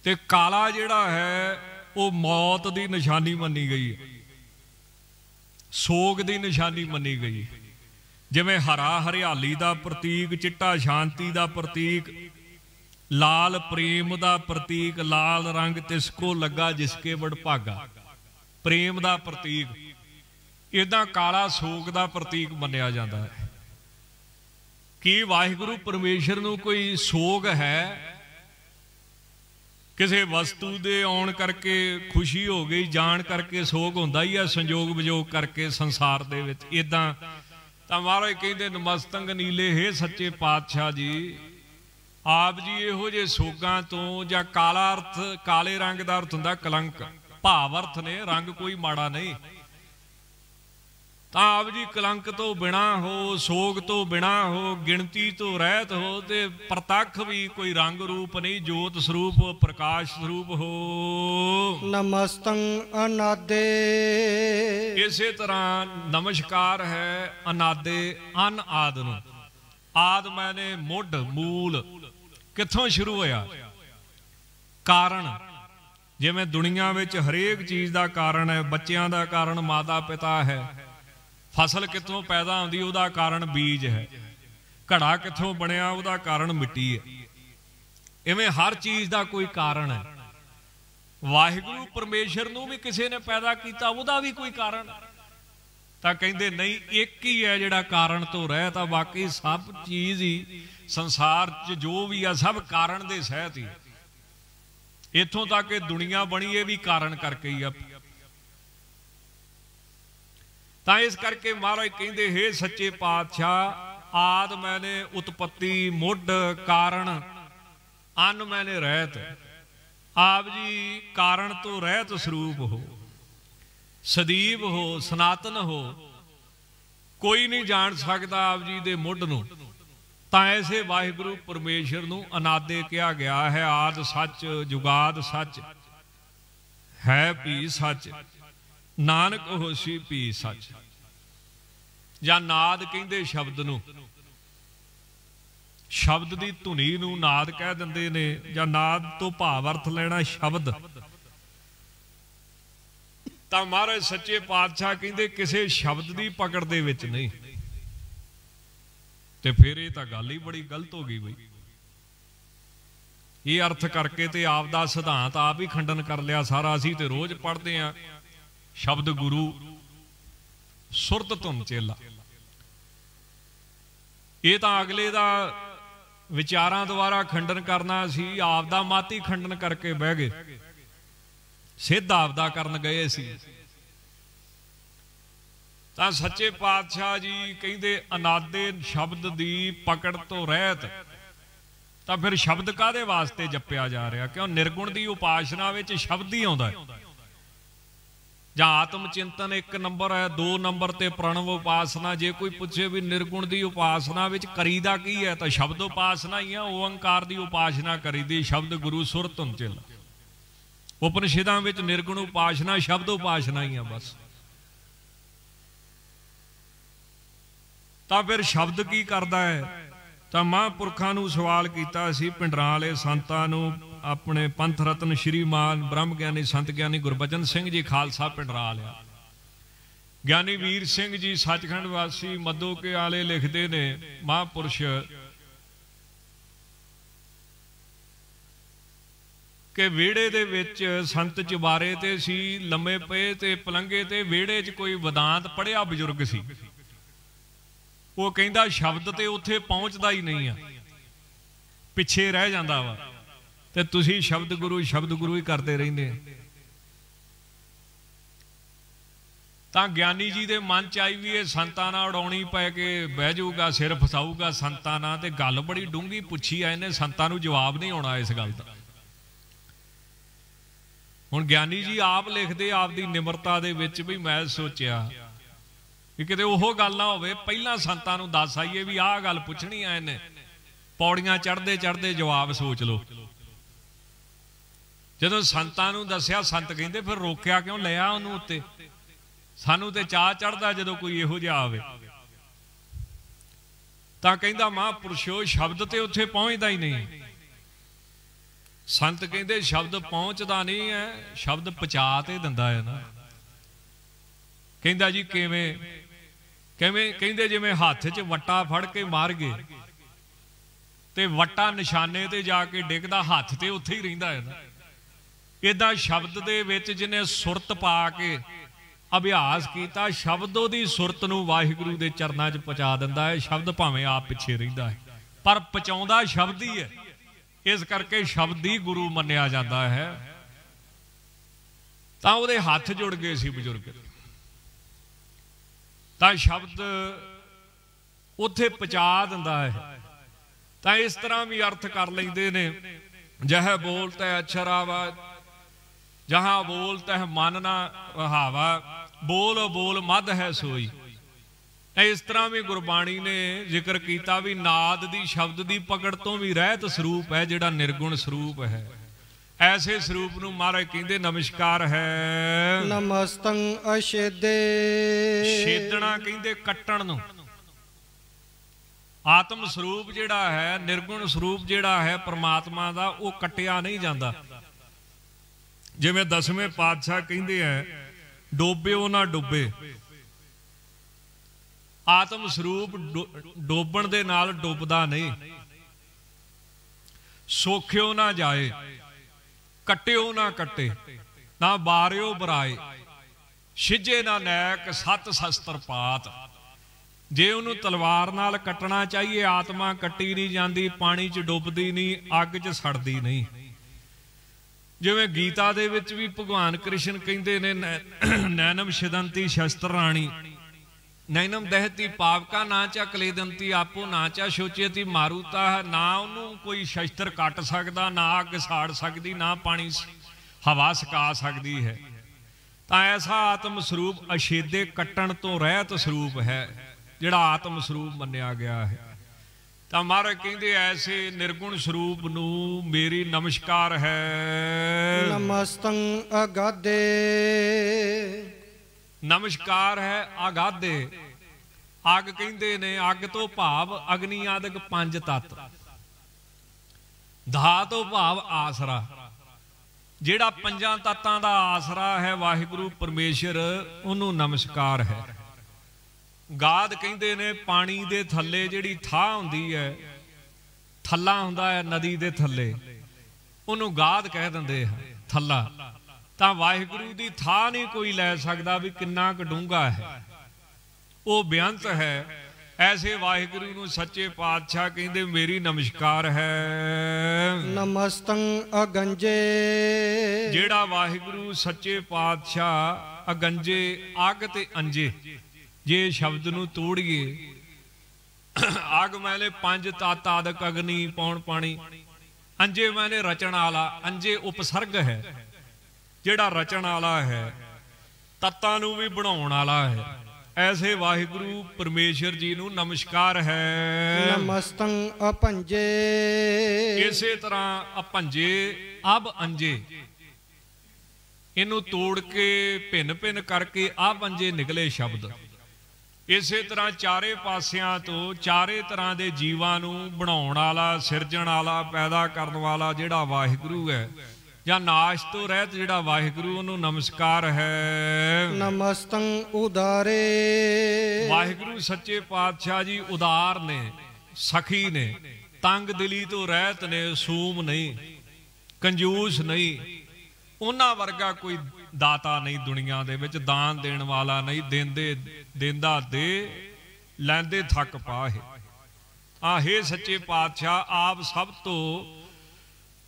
ते काला जिहड़ा है वो मौत की निशानी मनी गई है, सोग की निशानी मनी गई। जिवें हरा हरियाली का प्रतीक, चिट्टा शांति का प्रतीक, लाल प्रेम का प्रतीक, लाल रंग तिसको लगा जिसके बड़भागा, प्रेम का प्रतीक। इदा काला सोग का प्रतीक मनिया जाता है। कि वाहिगुरु परमेश्वर नूं कोई सोग है? किसी वस्तु दे आउण करके खुशी हो गई, जान करके सोग होंदा ही है, संजोग विजोग करके संसार दे विच। इदां तां महाराज कहंदे नमस्तंग नीले, हे सच्चे पातशाह जी, आप जी इहो जे सोगां तो, जां काला अर्थ, काले रंग का अर्थ हुंदा कलंक, भाव अर्थ ने, रंग कोई माड़ा नहीं। ਤਾਂ ਆਪ ਜੀ ਕਲੰਕ ਤੋਂ ਬਿਨਾ ਹੋ, ਸੋਗ ਤੋਂ ਬਿਨਾ ਹੋ, ਗਿਣਤੀ ਤੋਂ ਰਹਿਤ ਹੋ, ਤੇ ਪ੍ਰਤੱਖ ਵੀ ਕੋਈ ਰੰਗ ਰੂਪ ਨਹੀਂ, ਜੋਤ ਸਰੂਪ ਪ੍ਰਕਾਸ਼ ਸਰੂਪ ਹੋ। ਨਮਸਤੰ ਅਨਾਦੇ। ਇਸੇ ਤਰ੍ਹਾਂ ਨਮਸਕਾਰ ਹੈ ਅਨਾਦੇ ਅਨ ਆਦ ਨੂੰ। ਆਦ ਮੈਨੇ ਮੁੱਢ, ਮੂਲ, ਕਿੱਥੋਂ ਸ਼ੁਰੂ ਹੋਇਆ? ਕਾਰਨ। ਜਿਵੇਂ ਦੁਨੀਆ ਵਿੱਚ ਹਰੇਕ ਚੀਜ਼ ਦਾ ਕਾਰਨ ਹੈ। ਬੱਚਿਆਂ ਦਾ ਕਾਰਨ ਮਾਤਾ ਪਿਤਾ ਹੈ। ਫਸਲ ਕਿੱਥੋਂ ਪੈਦਾ ਹੁੰਦੀ, ਉਹਦਾ ਕਾਰਨ ਬੀਜ ਹੈ। ਘੜਾ ਕਿੱਥੋਂ ਬਣਿਆ, ਉਹਦਾ ਕਾਰਨ ਮਿੱਟੀ ਹੈ। ਇਵੇਂ ਹਰ ਚੀਜ਼ ਦਾ ਕੋਈ ਕਾਰਨ ਹੈ। ਵਾਹਿਗੁਰੂ ਪਰਮੇਸ਼ਰ ਨੂੰ ਵੀ ਕਿਸੇ ਨੇ ਪੈਦਾ ਕੀਤਾ, ਉਹਦਾ ਵੀ ਕੋਈ ਕਾਰਨ। ਤਾਂ ਕਹਿੰਦੇ ਨਹੀਂ, ਇੱਕ ਹੀ ਹੈ ਜਿਹੜਾ ਕਾਰਨ ਤੋਂ ਰਹਿ। ਤਾਂ ਬਾਕੀ ਸਭ ਚੀਜ਼ ਹੀ ਸੰਸਾਰ 'ਚ ਜੋ ਵੀ ਆ ਸਭ ਕਾਰਨ ਦੇ ਸਹਿਤ ਹੀ। ਇੱਥੋਂ ਤੱਕ ਇਹ ਦੁਨੀਆ ਬਣੀ, ਇਹ ਵੀ ਕਾਰਨ ਕਰਕੇ ਹੀ ਆ। ਤਾਂ ਇਸ ਕਰਕੇ ਮਹਾਰਾਜ ਕਹਿੰਦੇ, ਹੇ ਸੱਚੇ ਪਾਤਸ਼ਾਹ, ਆਦ ਮੈਨੇ ਉਤਪਤੀ, ਮੁੱਢ, ਕਾਰਨ, ਅੰਨ ਮੈਨੇ ਰਹਿਤ। ਆਪ ਜੀ ਕਾਰਨ ਤੋਂ ਰਹਿਤ ਸਰੂਪ ਹੋ, ਸਦੀਵ ਹੋ, ਸਨਾਤਨ ਹੋ। ਕੋਈ ਨਹੀਂ ਜਾਣ ਸਕਦਾ ਆਪ ਜੀ ਦੇ ਮੁੱਢ ਨੂੰ। ਤਾਂ ਐਸੇ ਵਾਹਿਗੁਰੂ ਪਰਮੇਸ਼ਰ ਨੂੰ ਅਨਾਦੇ ਕਿਹਾ ਗਿਆ ਹੈ। ਆਦ ਸੱਚ, ਜੁਗਾਦ ਸੱਚ, ਹੈ ਭੀ ਸੱਚ, ਨਾਨਕ ਹੋਸੀ ਭੀ ਸੱਚ। ਜਾਂ ਨਾਦ ਕਹਿੰਦੇ ਸ਼ਬਦ ਨੂੰ। ਸ਼ਬਦ ਦੀ ਧੁਨੀ ਨੂੰ ਨਾਦ ਕਹਿ ਦਿੰਦੇ ਨੇ, ਜਾਂ ਨਾਦ ਤੋਂ ਭਾਵ ਅਰਥ ਲੈਣਾ ਸ਼ਬਦ। ਤਾਂ ਮਹਾਰਾਜ ਸੱਚੇ ਪਾਤਸ਼ਾਹ ਕਹਿੰਦੇ ਕਿਸੇ ਸ਼ਬਦ ਦੀ ਪਕੜ ਦੇ ਵਿੱਚ ਨਹੀਂ। ਤੇ ਫਿਰ ਇਹ ਤਾਂ ਗੱਲ ਹੀ ਬੜੀ ਗਲਤ ਹੋ ਗਈ ਬਈ। ਇਹ ਅਰਥ ਕਰਕੇ ਤੇ ਆਪ ਦਾ ਸਿਧਾਂਤ ਆਪ ਹੀ ਖੰਡਨ ਕਰ ਲਿਆ ਸਾਰਾ। ਅਸੀਂ ਤੇ ਰੋਜ਼ ਪੜ੍ਹਦੇ ਆ ਸ਼ਬਦ ਗੁਰੂ ਸੁਰਤ ਧੁਨ ਚੇਲਾ। ਇਹ ਤਾਂ ਅਗਲੇ ਦਾ ਵਿਚਾਰਾਂ ਦੁਆਰਾ ਖੰਡਨ ਕਰਨਾ ਸੀ। ਆਪ ਦਾ ਮਤ ਹੀ ਖੰਡਨ ਕਰਕੇ ਬਹਿ ਗਏ। ਸਿੱਧ ਆਪ ਦਾ ਕਰਨ ਗਏ ਸੀ। ਤਾਂ ਸੱਚੇ ਪਾਤਸ਼ਾਹ ਜੀ ਕਹਿੰਦੇ ਅਨਾਦੇ ਸ਼ਬਦ ਦੀ ਪਕੜ ਤੋਂ ਰਹਿਤ। ਤਾਂ ਫਿਰ ਸ਼ਬਦ ਕਾਹਦੇ ਵਾਸਤੇ ਜਪਿਆ ਜਾ ਰਿਹਾ? ਕਿਉਂ ਨਿਰਗੁਣ ਦੀ ਉਪਾਸਨਾ ਵਿੱਚ ਸ਼ਬਦ ਹੀ ਆਉਂਦਾ ਹੈ। ਜਾਂ ਆਤਮ ਚਿੰਤਨ 1 ਨੰਬਰ ਹੈ, 2 ਨੰਬਰ ਤੇ ਪ੍ਰਣਵ ਉਪਾਸਨਾ। ਜੇ ਕੋਈ ਪੁੱਛੇ ਵੀ ਨਿਰਗੁਣ ਦੀ ਉਪਾਸਨਾ ਵਿੱਚ ਕਰੀਦਾ ਕੀ ਹੈ, ਤਾਂ ਸ਼ਬਦ ਉਪਾਸਨਾ ਹੀ ਆ। ਓੰਕਾਰ ਦੀ ਉਪਾਸਨਾ ਕਰੀਦੀ, ਸ਼ਬਦ ਗੁਰੂ ਸੁਰ ਧੁਨ ਚੇਲਾ। ਉਪਨਿਸ਼ਦਾਂ ਵਿੱਚ ਨਿਰਗੁਣ ਉਪਾਸਨਾ ਸ਼ਬਦ ਉਪਾਸਨਾ ਹੀ ਆ ਬਸ। ਤਾਂ ਫਿਰ ਸ਼ਬਦ ਕੀ ਕਰਦਾ ਹੈ? ਤਾਂ ਮਹਾਂਪੁਰਖਾਂ ਨੂੰ ਸਵਾਲ ਕੀਤਾ ਸੀ, ਪਿੰਡਰਾਂ ਵਾਲੇ ਸੰਤਾਂ ਨੂੰ। ਆਪਣੇ ਪੰਥ ਰਤਨ ਸ਼੍ਰੀਮਾਨ ਬ੍ਰਹਮ ਗਿਆਨੀ ਸੰਤ ਗਿਆਨੀ ਗੁਰਬਚਨ ਸਿੰਘ ਜੀ ਖਾਲਸਾ ਪਿੰਡਰਾਂ ਵਾਲਿਆ। ਗਿਆਨੀ ਵੀਰ ਸਿੰਘ ਜੀ ਸੱਚਖੰਡ ਵਾਸੀ ਮੱਦੋਕੇ ਵਾਲੇ ਲਿਖਦੇ ਨੇ, ਮਹਾਂਪੁਰਸ਼ ਕਿ ਵਿਹੜੇ ਦੇ ਵਿੱਚ ਸੰਤ ਚੁਬਾਰੇ ਤੇ ਸੀ ਲੰਮੇ ਪਏ, ਤੇ ਪਲੰਗੇ ਤੇ ਵਿਹੜੇ 'ਚ ਕੋਈ ਵਿਦਾਂਤ ਪੜ੍ਹਿਆ ਬਜ਼ੁਰਗ ਸੀ। ਉਹ ਕਹਿੰਦਾ ਸ਼ਬਦ ਤੇ ਉੱਥੇ ਪਹੁੰਚਦਾ ਹੀ ਨਹੀਂ ਆ, ਪਿੱਛੇ ਰਹਿ ਜਾਂਦਾ ਵਾ। ਤੇ ਤੁਸੀਂ ਸ਼ਬਦ ਗੁਰੂ ਹੀ ਕਰਦੇ ਰਹਿੰਦੇ। ਤਾਂ ਗਿਆਨੀ ਜੀ ਦੇ ਮਨ 'ਚ ਆਈ ਵੀ ਇਹ ਸੰਤਾਂ ਨਾਲ ਉਡਾਉਣੀ ਪੈ ਕੇ ਬਹਿ ਜਾਊਗਾ, ਸਿਰ ਫਸਾਊਗਾ ਸੰਤਾਂ ਨਾਲ। ਤੇ ਗੱਲ ਬੜੀ ਡੂੰਘੀ ਪੁੱਛੀ ਆ ਇਹਨੇ, ਸੰਤਾਂ ਨੂੰ ਜਵਾਬ ਨਹੀਂ ਆਉਣਾ ਇਸ ਗੱਲ ਦਾ। ਹੁਣ ਗਿਆਨੀ ਜੀ ਆਪ ਲਿਖਦੇ ਆਪਦੀ ਨਿਮਰਤਾ ਦੇ ਵਿੱਚ ਵੀ ਮੈਂ ਸੋਚਿਆ ਵੀ ਕਿਤੇ ਉਹ ਗੱਲ ਨਾ ਹੋਵੇ ਪਹਿਲਾਂ ਸੰਤਾਂ ਨੂੰ ਦੱਸ ਆਈਏ ਵੀ ਆਹ ਗੱਲ ਪੁੱਛਣੀ ਆ ਇਹਨੇ। ਪੌੜੀਆਂ ਚੜ੍ਹਦੇ ਚੜ੍ਹਦੇ ਜਵਾਬ ਸੋਚ ਲਓ। ਜਦੋਂ ਸੰਤਾਂ ਨੂੰ ਦੱਸਿਆ, ਸੰਤ ਕਹਿੰਦੇ ਫਿਰ ਰੋਕਿਆ ਕਿਉਂ, ਲਿਆ ਉਹਨੂੰ ਉੱਤੇ? ਸਾਨੂੰ ਤੇ ਚਾਅ ਚੜ੍ਹਦਾ ਜਦੋਂ ਕੋਈ ਇਹੋ ਜਿਹਾ ਆਵੇ। ਤਾਂ ਕਹਿੰਦਾ ਮਹਾਂਪੁਰਸ਼ੋ ਸ਼ਬਦ ਤੇ ਉੱਥੇ ਪਹੁੰਚਦਾ ਹੀ ਨਹੀਂ। ਸੰਤ ਕਹਿੰਦੇ ਸ਼ਬਦ ਪਹੁੰਚਦਾ ਨਹੀਂ ਹੈ, ਸ਼ਬਦ ਪਹੁੰਚਾ ਤੇ ਦਿੰਦਾ ਹੈ ਨਾ। ਕਹਿੰਦਾ ਜੀ ਕਿਵੇਂ? ਕਹਿੰਦੇ ਜਿਵੇਂ ਹੱਥ 'ਚ ਵੱਟਾ ਫੜ ਕੇ ਮਾਰ ਗਏ ਤੇ ਵੱਟਾ ਨਿਸ਼ਾਨੇ ਤੇ ਜਾ ਕੇ ਡਿੱਗਦਾ, ਹੱਥ ਤੇ ਉੱਥੇ ਹੀ ਰਹਿੰਦਾ ਹੈ ਨਾ। ਏਦਾਂ ਸ਼ਬਦ ਦੇ ਵਿੱਚ ਜਿਹਨੇ ਸੁਰਤ ਪਾ ਕੇ ਅਭਿਆਸ ਕੀਤਾ, ਸ਼ਬਦ ਉਹਦੀ ਸੁਰਤ ਨੂੰ ਵਾਹਿਗੁਰੂ ਦੇ ਚਰਨਾਂ 'ਚ ਪਹੁੰਚਾ ਦਿੰਦਾ ਹੈ। ਸ਼ਬਦ ਭਾਵੇਂ ਆਪ ਪਿੱਛੇ ਰਹਿੰਦਾ ਹੈ, ਪਰ ਪਹੁੰਚਾਉਂਦਾ ਸ਼ਬਦ ਹੀ ਹੈ। ਇਸ ਕਰਕੇ ਸ਼ਬਦ ਹੀ ਗੁਰੂ ਮੰਨਿਆ ਜਾਂਦਾ ਹੈ। ਤਾਂ ਉਹਦੇ ਹੱਥ ਜੁੜ ਗਏ ਸੀ ਬਜ਼ੁਰਗ। ਤਾਂ ਸ਼ਬਦ ਉੱਥੇ ਪਹੁੰਚਾ ਦਿੰਦਾ ਹੈ। ਤਾਂ ਇਸ ਤਰ੍ਹਾਂ ਵੀ ਅਰਥ ਕਰ ਲੈਂਦੇ ਨੇ, ਜਹ ਬੋਲਤਾ ਅਛਰ ਆਵਾ, ਜਹਾਂ ਬੋਲਤਾ ਮਨ ਨਾ ਰਹਾਵਾ, ਬੋਲ ਬੋਲ ਮਦ ਹੈ ਸੋਈ। इस तरह भी गुरबाणी ने जिक्र किया भी नाद दी शब्द दी पकड़ तो भी रहत स्वरूप है जिहड़ा निर्गुण स्वरूप है। ऐसे स्वरूप नूं महाराज कहंदे नमस्कार है। नमस्तं अछेदे छेदना कहंदे कट्टण नूं। आत्म स्वरूप जिहड़ा है निर्गुण स्वरूप जिहड़ा है परमात्मा दा वो कट्टिया नहीं जाता। जिवें दसवें पातशाह कहंदे है डोबिओ ना डुबे। आत्म स्वरूप डोबण दे नाल डुबदा नहीं। सोखिओ ना जाए कट्टिओ ना कट्टे ना बारिओ बराए छिजे ना नैक सत शस्त्र पात। जे उन्होंने तलवार नाल कट्टना चाहिए आत्मा कट्टी नहीं जाती पानी च डुबदी नहीं अग च सड़दी नहीं। जिवें गीता दे विच भी भगवान कृष्ण कहंदे ने नैनम छिदंती शस्त्र राणी नैनम दहती पावका ना चा कलेदंती आपो ना चा शोचेती मारूता। ना उन्होंने कोई शस्त्र कट सकता ना अग साड़ सकती ना पानी हवा सुका सकती है। तो ऐसा आत्म स्वरूप अछेदे कट्टण तो रहत स्वरूप है जिहड़ा आत्म स्वरूप मन्निया गया है। तो महाराज कहंदे ऐसे निर्गुण स्वरूप नूं मेरी नमस्कार है। नमस्तं अगाधे नमस्कार है अगाधे। अग कहंदे ने अग तो भाव अग्नि आदਿਕ पंज तत्त। धा तो भाव आसरा जिहड़ा पंजां तत्तां दा आसरा है वाहिगुरु परमेश्वर उन्हों नमस्कार है। गाद कहंदे ने पानी दे थल्ले जिहड़ी थाह हुंदी है थल्ला हुंदा है नदी दे थल्ले उन्हों गाद कह दिंदे हैं थल्ला। तां वाहिगुरु दी थाह नहीं कोई लै सकदा भी किन्ना क डूंगा है वो बेअंत है। ऐसे वाहिगुरु नूं सच्चे पातशाह कहंदे मेरी नमस्कार है। नमस्तं अगंजे जिहड़ा वाहिगुरु सच्चे पातशाह अगंजे अग ते अंजे जे शब्द नूं तोड़िए अग मैंने पंज तत्त आदਿਕ अग्नि पौण पानी अंजे मैंने रचण आला। अंजे उपसर्ग है जिहड़ा रचण आला है तत्तां नूं भी बनाउण आला है। ऐसे वाहिगुरु परमेश्वर जी नूं नमस्कार है। नमस्तं अपंजे इसे तरह अपंजे अब अंजे इनू तोड़ के भिन्न भिन्न करके अब अंजे निकले शब्द। इसे तरह चारे पासियां तो चारे तरह के जीवां नूं बनाउण वाला सिरजण वाला पैदा करने वाला जिहड़ा वाहिगुरु है या नाश तो रहत जिहड़ा वाहिगुरु उन्होंने नमस्कार है। नमस्तं उदारे वाहिगुरु सच्चे पातशाह जी उदार ने सखी ने तंग दिली तो रहत ने सूम नहीं कंजूस नहीं। उन्हां वर्गा कोई दाता नहीं दुनिया दे विच दान देण वाला नहीं। देंदे देंदा दे लैंदे थक पाहे। हे सच्चे पातशाह आप सब तो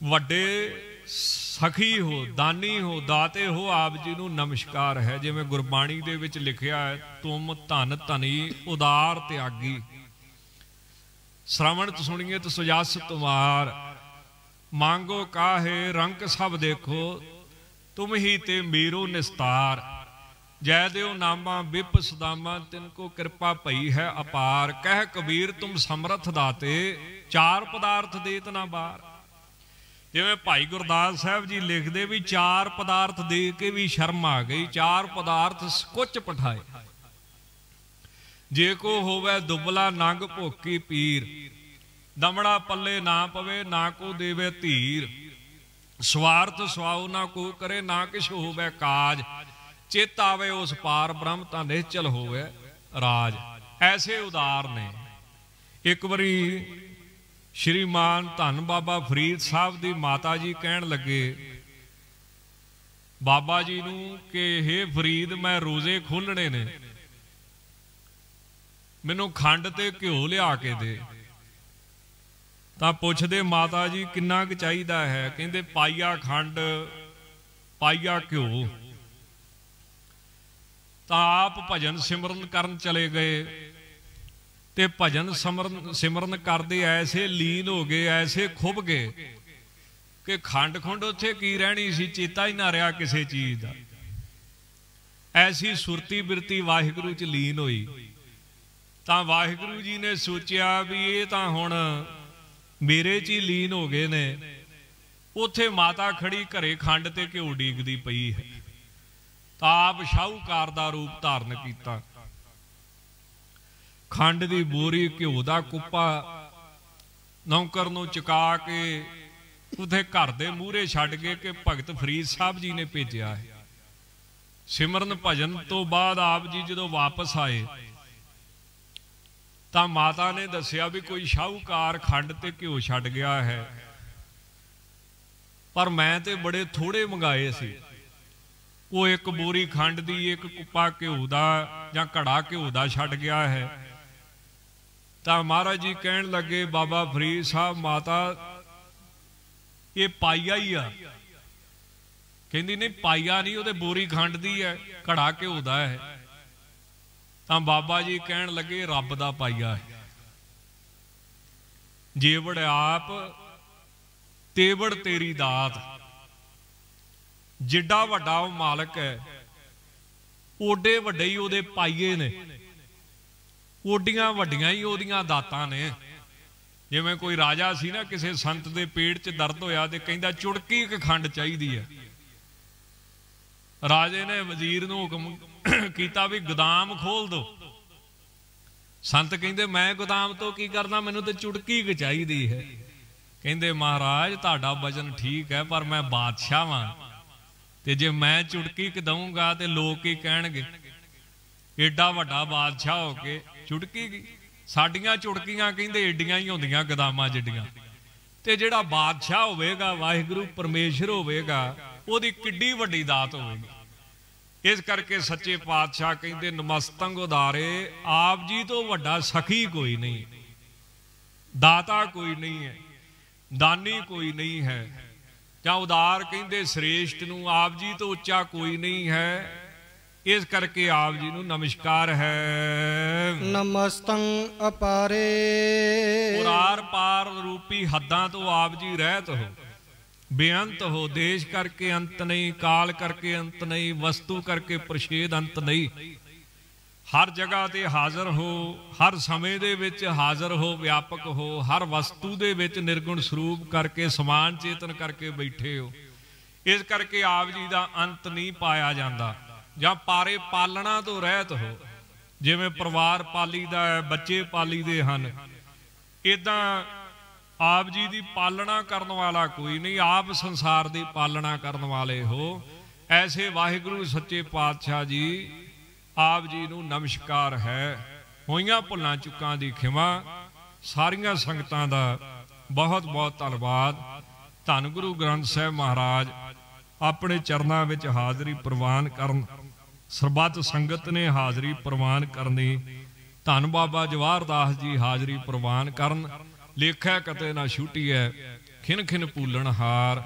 वड्डे सखी हो दानी हो दाते हो आप जी नूं नमस्कार है। जिवें गुरबाणी दे विच लिखिया है तुम धन धनी उदार त्यागी श्रवण सुनिए तो सुजस तुमार मांगो काहे रंग सब देखो तुम ही ते मेरो निस्तार। जय देव नामा विप सदामा तिनको कृपा पई है अपार। कह कबीर तुम समर्थ दाते चार पदार्थ देत ना बार। जिवें भाई गुरदास साहब जी लिखते भी चार पदार्थ दे के भी शर्म आ गई। चार पदार्थ कुछ पठाए जे को होवे दुबला नंग भोकी पीर दमड़ा पल्ले ना पवे ना को देवे धीर। स्वार्थ स्वाऊ ना को करे ना किश होवे काज चेत आवे उस पार ब्रह्म ता निश्चल होवे राज। ऐसे उदार ने। एक बारी श्रीमान धन बाबा फरीद साहब दी माता जी कहन लगे बाबा जी नूं कि हे फरीद मैं रोजे खोलने ने मैनू खंड ते घिओ लिया के दे। तां पुछदे माता जी किन्ना क चाहीदा है। कहंदे पाइया खंड पाइया घिओ। तां आप भजन सिमरन करन चले गए ते भजन सिमरन करते ऐसे लीन हो गए ऐसे खुब गए कि खंड खुंड उत्थे की रहनी सी चेता ही ना रहा किसी चीज का। ऐसी सुरती बिरती वाहिगुरु च लीन हुई। ਤਾਂ ਵਾਹਿਗੁਰੂ ਜੀ ਨੇ ਸੋਚਿਆ ਵੀ ਇਹ ਤਾਂ ਹੁਣ ਮੇਰੇ 'ਚ ਹੀ ਲੀਨ ਹੋ ਗਏ ਨੇ। ਉੱਥੇ ਮਾਤਾ ਖੜੀ ਘਰੇ ਖੰਡ ਤੇ ਘਿਓ ਡੀਕਦੀ ਪਈ ਹੈ। ਤਾਂ ਆਪ ਸ਼ਾਹੂਕਾਰ ਦਾ ਰੂਪ ਧਾਰਨ ਕੀਤਾ। ਖੰਡ ਦੀ ਬੋਰੀ, ਘਿਓ ਦਾ ਕੁੱਪਾ ਨੌਕਰ ਨੂੰ ਚੁਕਾ ਕੇ ਉਥੇ ਘਰ ਦੇ ਮੂਹਰੇ ਛੱਡ ਕੇ ਕਿ ਭਗਤ ਫਰੀਦ ਸਾਹਿਬ ਜੀ ਨੇ ਭੇਜਿਆ ਹੈ। ਸਿਮਰਨ ਭਜਨ ਤੋਂ ਬਾਅਦ ਆਪ ਜੀ ਜਦੋਂ ਵਾਪਸ ਆਏ ਤਾਂ ਮਾਤਾ ਨੇ ਦੱਸਿਆ ਵੀ ਕੋਈ ਸ਼ਾਹੂਕਾਰ ਖੰਡ ਤੇ ਘਿਓ ਛੱਡ ਗਿਆ ਹੈ, ਪਰ ਮੈਂ ਤੇ ਬੜੇ ਥੋੜੇ ਮੰਗਾਏ ਸੀ। ਉਹ ਇੱਕ ਬੋਰੀ ਖੰਡ ਦੀ, ਇੱਕ ਕੁੱਪਾ ਘਿਓ ਦਾ ਜਾਂ ਘੜਾ ਘਿਓ ਦਾ ਛੱਡ ਗਿਆ ਹੈ। ਤਾਂ ਮਹਾਰਾਜ ਜੀ ਕਹਿਣ ਲੱਗੇ, ਬਾਬਾ ਫਰੀਦ ਸਾਹਿਬ, ਮਾਤਾ ਇਹ ਪਾਈਆ ਹੀ ਆ। ਕਹਿੰਦੀ ਨਹੀਂ, ਪਾਈਆ ਨਹੀਂ, ਉਹਦੇ ਬੋਰੀ ਖੰਡ ਦੀ ਹੈ, ਘੜਾ ਘਿਓ ਦਾ ਹੈ। ਤਾਂ ਬਾਬਾ ਜੀ ਕਹਿਣ ਲੱਗੇ, ਰੱਬ ਦਾ ਪਾਈਆ ਹੈ। ਜੇਵੜ ਆਪ ਤੇਵੜ ਤੇਰੀ ਦਾਤ। ਜਿੱਡਾ ਵੱਡਾ ਉਹ ਮਾਲਕ ਹੈ, ਓਡੇ ਵੱਡੇ ਹੀ ਉਹਦੇ ਪਾਈਏ ਨੇ, ਓਡੀਆਂ ਵੱਡੀਆਂ ਹੀ ਉਹਦੀਆਂ ਦਾਤਾਂ ਨੇ। ਜਿਵੇਂ ਕੋਈ ਰਾਜਾ ਸੀ ਨਾ, ਕਿਸੇ ਸੰਤ ਦੇ ਪੇਟ 'ਚ ਦਰਦ ਹੋਇਆ ਤੇ ਕਹਿੰਦਾ ਚੁਟਕੀ ਇੱਕ ਖੰਡ ਚਾਹੀਦੀ ਹੈ। ਰਾਜੇ ਨੇ ਵਜ਼ੀਰ ਨੂੰ ਹੁਕਮ ਕੀਤਾ ਵੀ ਗੋਦਾਮ ਖੋਲ ਦੋ। ਸੰਤ ਕਹਿੰਦੇ ਮੈਂ ਗੋਦਾਮ ਤੋਂ ਕੀ ਕਰਨਾ, ਮੈਨੂੰ ਤੇ ਚੁਟਕੀ ਕੁ ਚਾਹੀਦੀ ਹੈ। ਕਹਿੰਦੇ ਮਹਾਰਾਜ ਤੁਹਾਡਾ ਵਜਨ ਠੀਕ ਹੈ, ਪਰ ਮੈਂ ਬਾਦਸ਼ਾਹ ਵਾਂ, ਤੇ ਜੇ ਮੈਂ ਚੁਟਕੀ ਕੁ ਦਊਂਗਾ ਤੇ ਲੋਕ ਕੀ ਕਹਿਣਗੇ, ਏਡਾ ਵੱਡਾ ਬਾਦਸ਼ਾਹ ਹੋ ਕੇ ਚੁਟਕੀ ਕੀ। ਸਾਡੀਆਂ ਚੁਟਕੀਆਂ ਕਹਿੰਦੇ ਏਡੀਆਂ ਹੀ ਹੁੰਦੀਆਂ ਗੋਦਾਮਾਂ ਜਿੱਡੀਆਂ, ਤੇ ਜਿਹੜਾ ਬਾਦਸ਼ਾਹ ਹੋਵੇਗਾ, ਵਾਹਿਗੁਰੂ ਪਰਮੇਸ਼ਰ ਹੋਵੇਗਾ, ਉਹਦੀ ਕਿੱਡੀ ਵੱਡੀ ਦਾਤ ਹੋਵੇਗੀ। ਇਸ ਕਰਕੇ ਸੱਚੇ ਪਾਤਸ਼ਾਹ ਕਹਿੰਦੇ ਨਮਸਤੰ ਉਦਾਰੇ, ਆਪ ਜੀ ਤੋਂ ਵੱਡਾ ਸਖੀ ਕੋਈ ਨਹੀਂ, ਦਾਤਾ ਕੋਈ ਨਹੀਂ ਹੈ, ਦਾਨੀ ਕੋਈ ਨਹੀਂ ਹੈ, ਜਾਂ ਉਦਾਰ ਕਹਿੰਦੇ ਸ੍ਰੇਸ਼ਟ ਨੂੰ, ਆਪ ਜੀ ਤੋਂ ਉੱਚਾ ਕੋਈ ਨਹੀਂ ਹੈ। ਇਸ ਕਰਕੇ ਆਪ ਜੀ ਨੂੰ ਨਮਸਕਾਰ ਹੈ। ਨਮਸਤੰ ਅਪਾਰੇ, ਉਰਾਰ ਪਾਰ ਰੂਪੀ ਹੱਦਾਂ ਤੋਂ ਆਪ ਜੀ ਰਹਿਤ ਹੋ, ਬੇਅੰਤ ਹੋ। ਦੇਸ਼ ਕਰਕੇ ਅੰਤ ਨਹੀਂ, ਕਾਲ ਕਰਕੇ ਅੰਤ ਨਹੀਂ, ਵਸਤੂ ਕਰਕੇ ਪ੍ਰਛੇਦ ਅੰਤ ਨਹੀਂ। ਹਰ ਜਗ੍ਹਾ ਤੇ ਹਾਜ਼ਰ ਹੋ, ਹਰ ਸਮੇਂ ਦੇ ਵਿੱਚ ਹਾਜ਼ਰ ਹੋ, ਵਿਆਪਕ ਹੋ, ਹਰ ਵਸਤੂ ਦੇ ਵਿੱਚ ਨਿਰਗੁਣ ਸਰੂਪ ਕਰਕੇ ਸਮਾਨ ਚੇਤਨ ਕਰਕੇ ਬੈਠੇ ਹੋ। ਇਸ ਕਰਕੇ ਆਪ ਜੀ ਦਾ ਅੰਤ ਨਹੀਂ ਪਾਇਆ ਜਾਂਦਾ। ਜਾਂ ਪਾਰੇ ਪਾਲਣਾ ਤੋਂ ਰਹਿਤ ਹੋ, ਜਿਵੇਂ ਪਰਿਵਾਰ ਪਾਲੀ ਦਾ ਹੈ, ਬੱਚੇ ਪਾਲੀ ਦੇ ਹਨ, ਇਦਾਂ ਆਪ ਜੀ ਦੀ ਪਾਲਣਾ ਕਰਨ ਵਾਲਾ ਕੋਈ ਨਹੀਂ, ਆਪ ਸੰਸਾਰ ਦੀ ਪਾਲਣਾ ਕਰਨ ਵਾਲੇ ਹੋ। ਐਸੇ ਵਾਹਿਗੁਰੂ ਸੱਚੇ ਪਾਤਸ਼ਾਹ ਜੀ, ਆਪ ਜੀ ਨੂੰ ਨਮਸਕਾਰ ਹੈ। ਹੋਈਆਂ ਭੁੱਲਾਂ ਚੁੱਕਾਂ ਦੀ ਖਿਮਾ। ਸਾਰੀਆਂ ਸੰਗਤਾਂ ਦਾ ਬਹੁਤ ਬਹੁਤ ਧੰਨਵਾਦ। ਧੰਨ ਗੁਰੂ ਗ੍ਰੰਥ ਸਾਹਿਬ ਮਹਾਰਾਜ ਆਪਣੇ ਚਰਨਾਂ ਵਿੱਚ ਹਾਜ਼ਰੀ ਪ੍ਰਵਾਨ ਕਰਨ, ਸਰਬੱਤ ਸੰਗਤ ਨੇ ਹਾਜ਼ਰੀ ਪ੍ਰਵਾਨ ਕਰਨੀ। ਧੰਨ ਬਾਬਾ ਜਵਾਹਰ ਦਾਸ ਜੀ ਹਾਜ਼ਰੀ ਪ੍ਰਵਾਨ ਕਰਨ। ਲੇਖਾ ਕਤੇ ਨਾ ਛੁਟੀਐ, ਖਿਨ ਖਿਨ ਭੂਲਣ ਹਾਰ,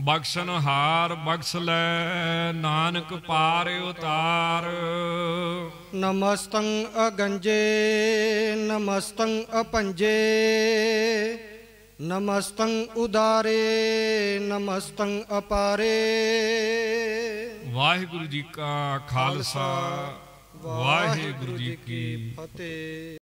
ਬਖਸ਼ਣ ਹਾਰ ਬਖਸ਼ ਲੈ, ਨਾਨਕ ਪਾਰ ਉਤਾਰ। ਨਮਸਤੰ ਅਗੰਜੇ, ਨਮਸਤੰ ਅਪੰਜੇ, ਨਮਸਤੰ ਉਦਾਰੇ, ਨਮਸਤੰ ਅਪਾਰੇ। ਵਾਹਿਗੁਰੂ ਜੀ ਕਾ ਖਾਲਸਾ, ਵਾਹਿਗੁਰੂ ਜੀ ਕੀ ਫਤਿਹ।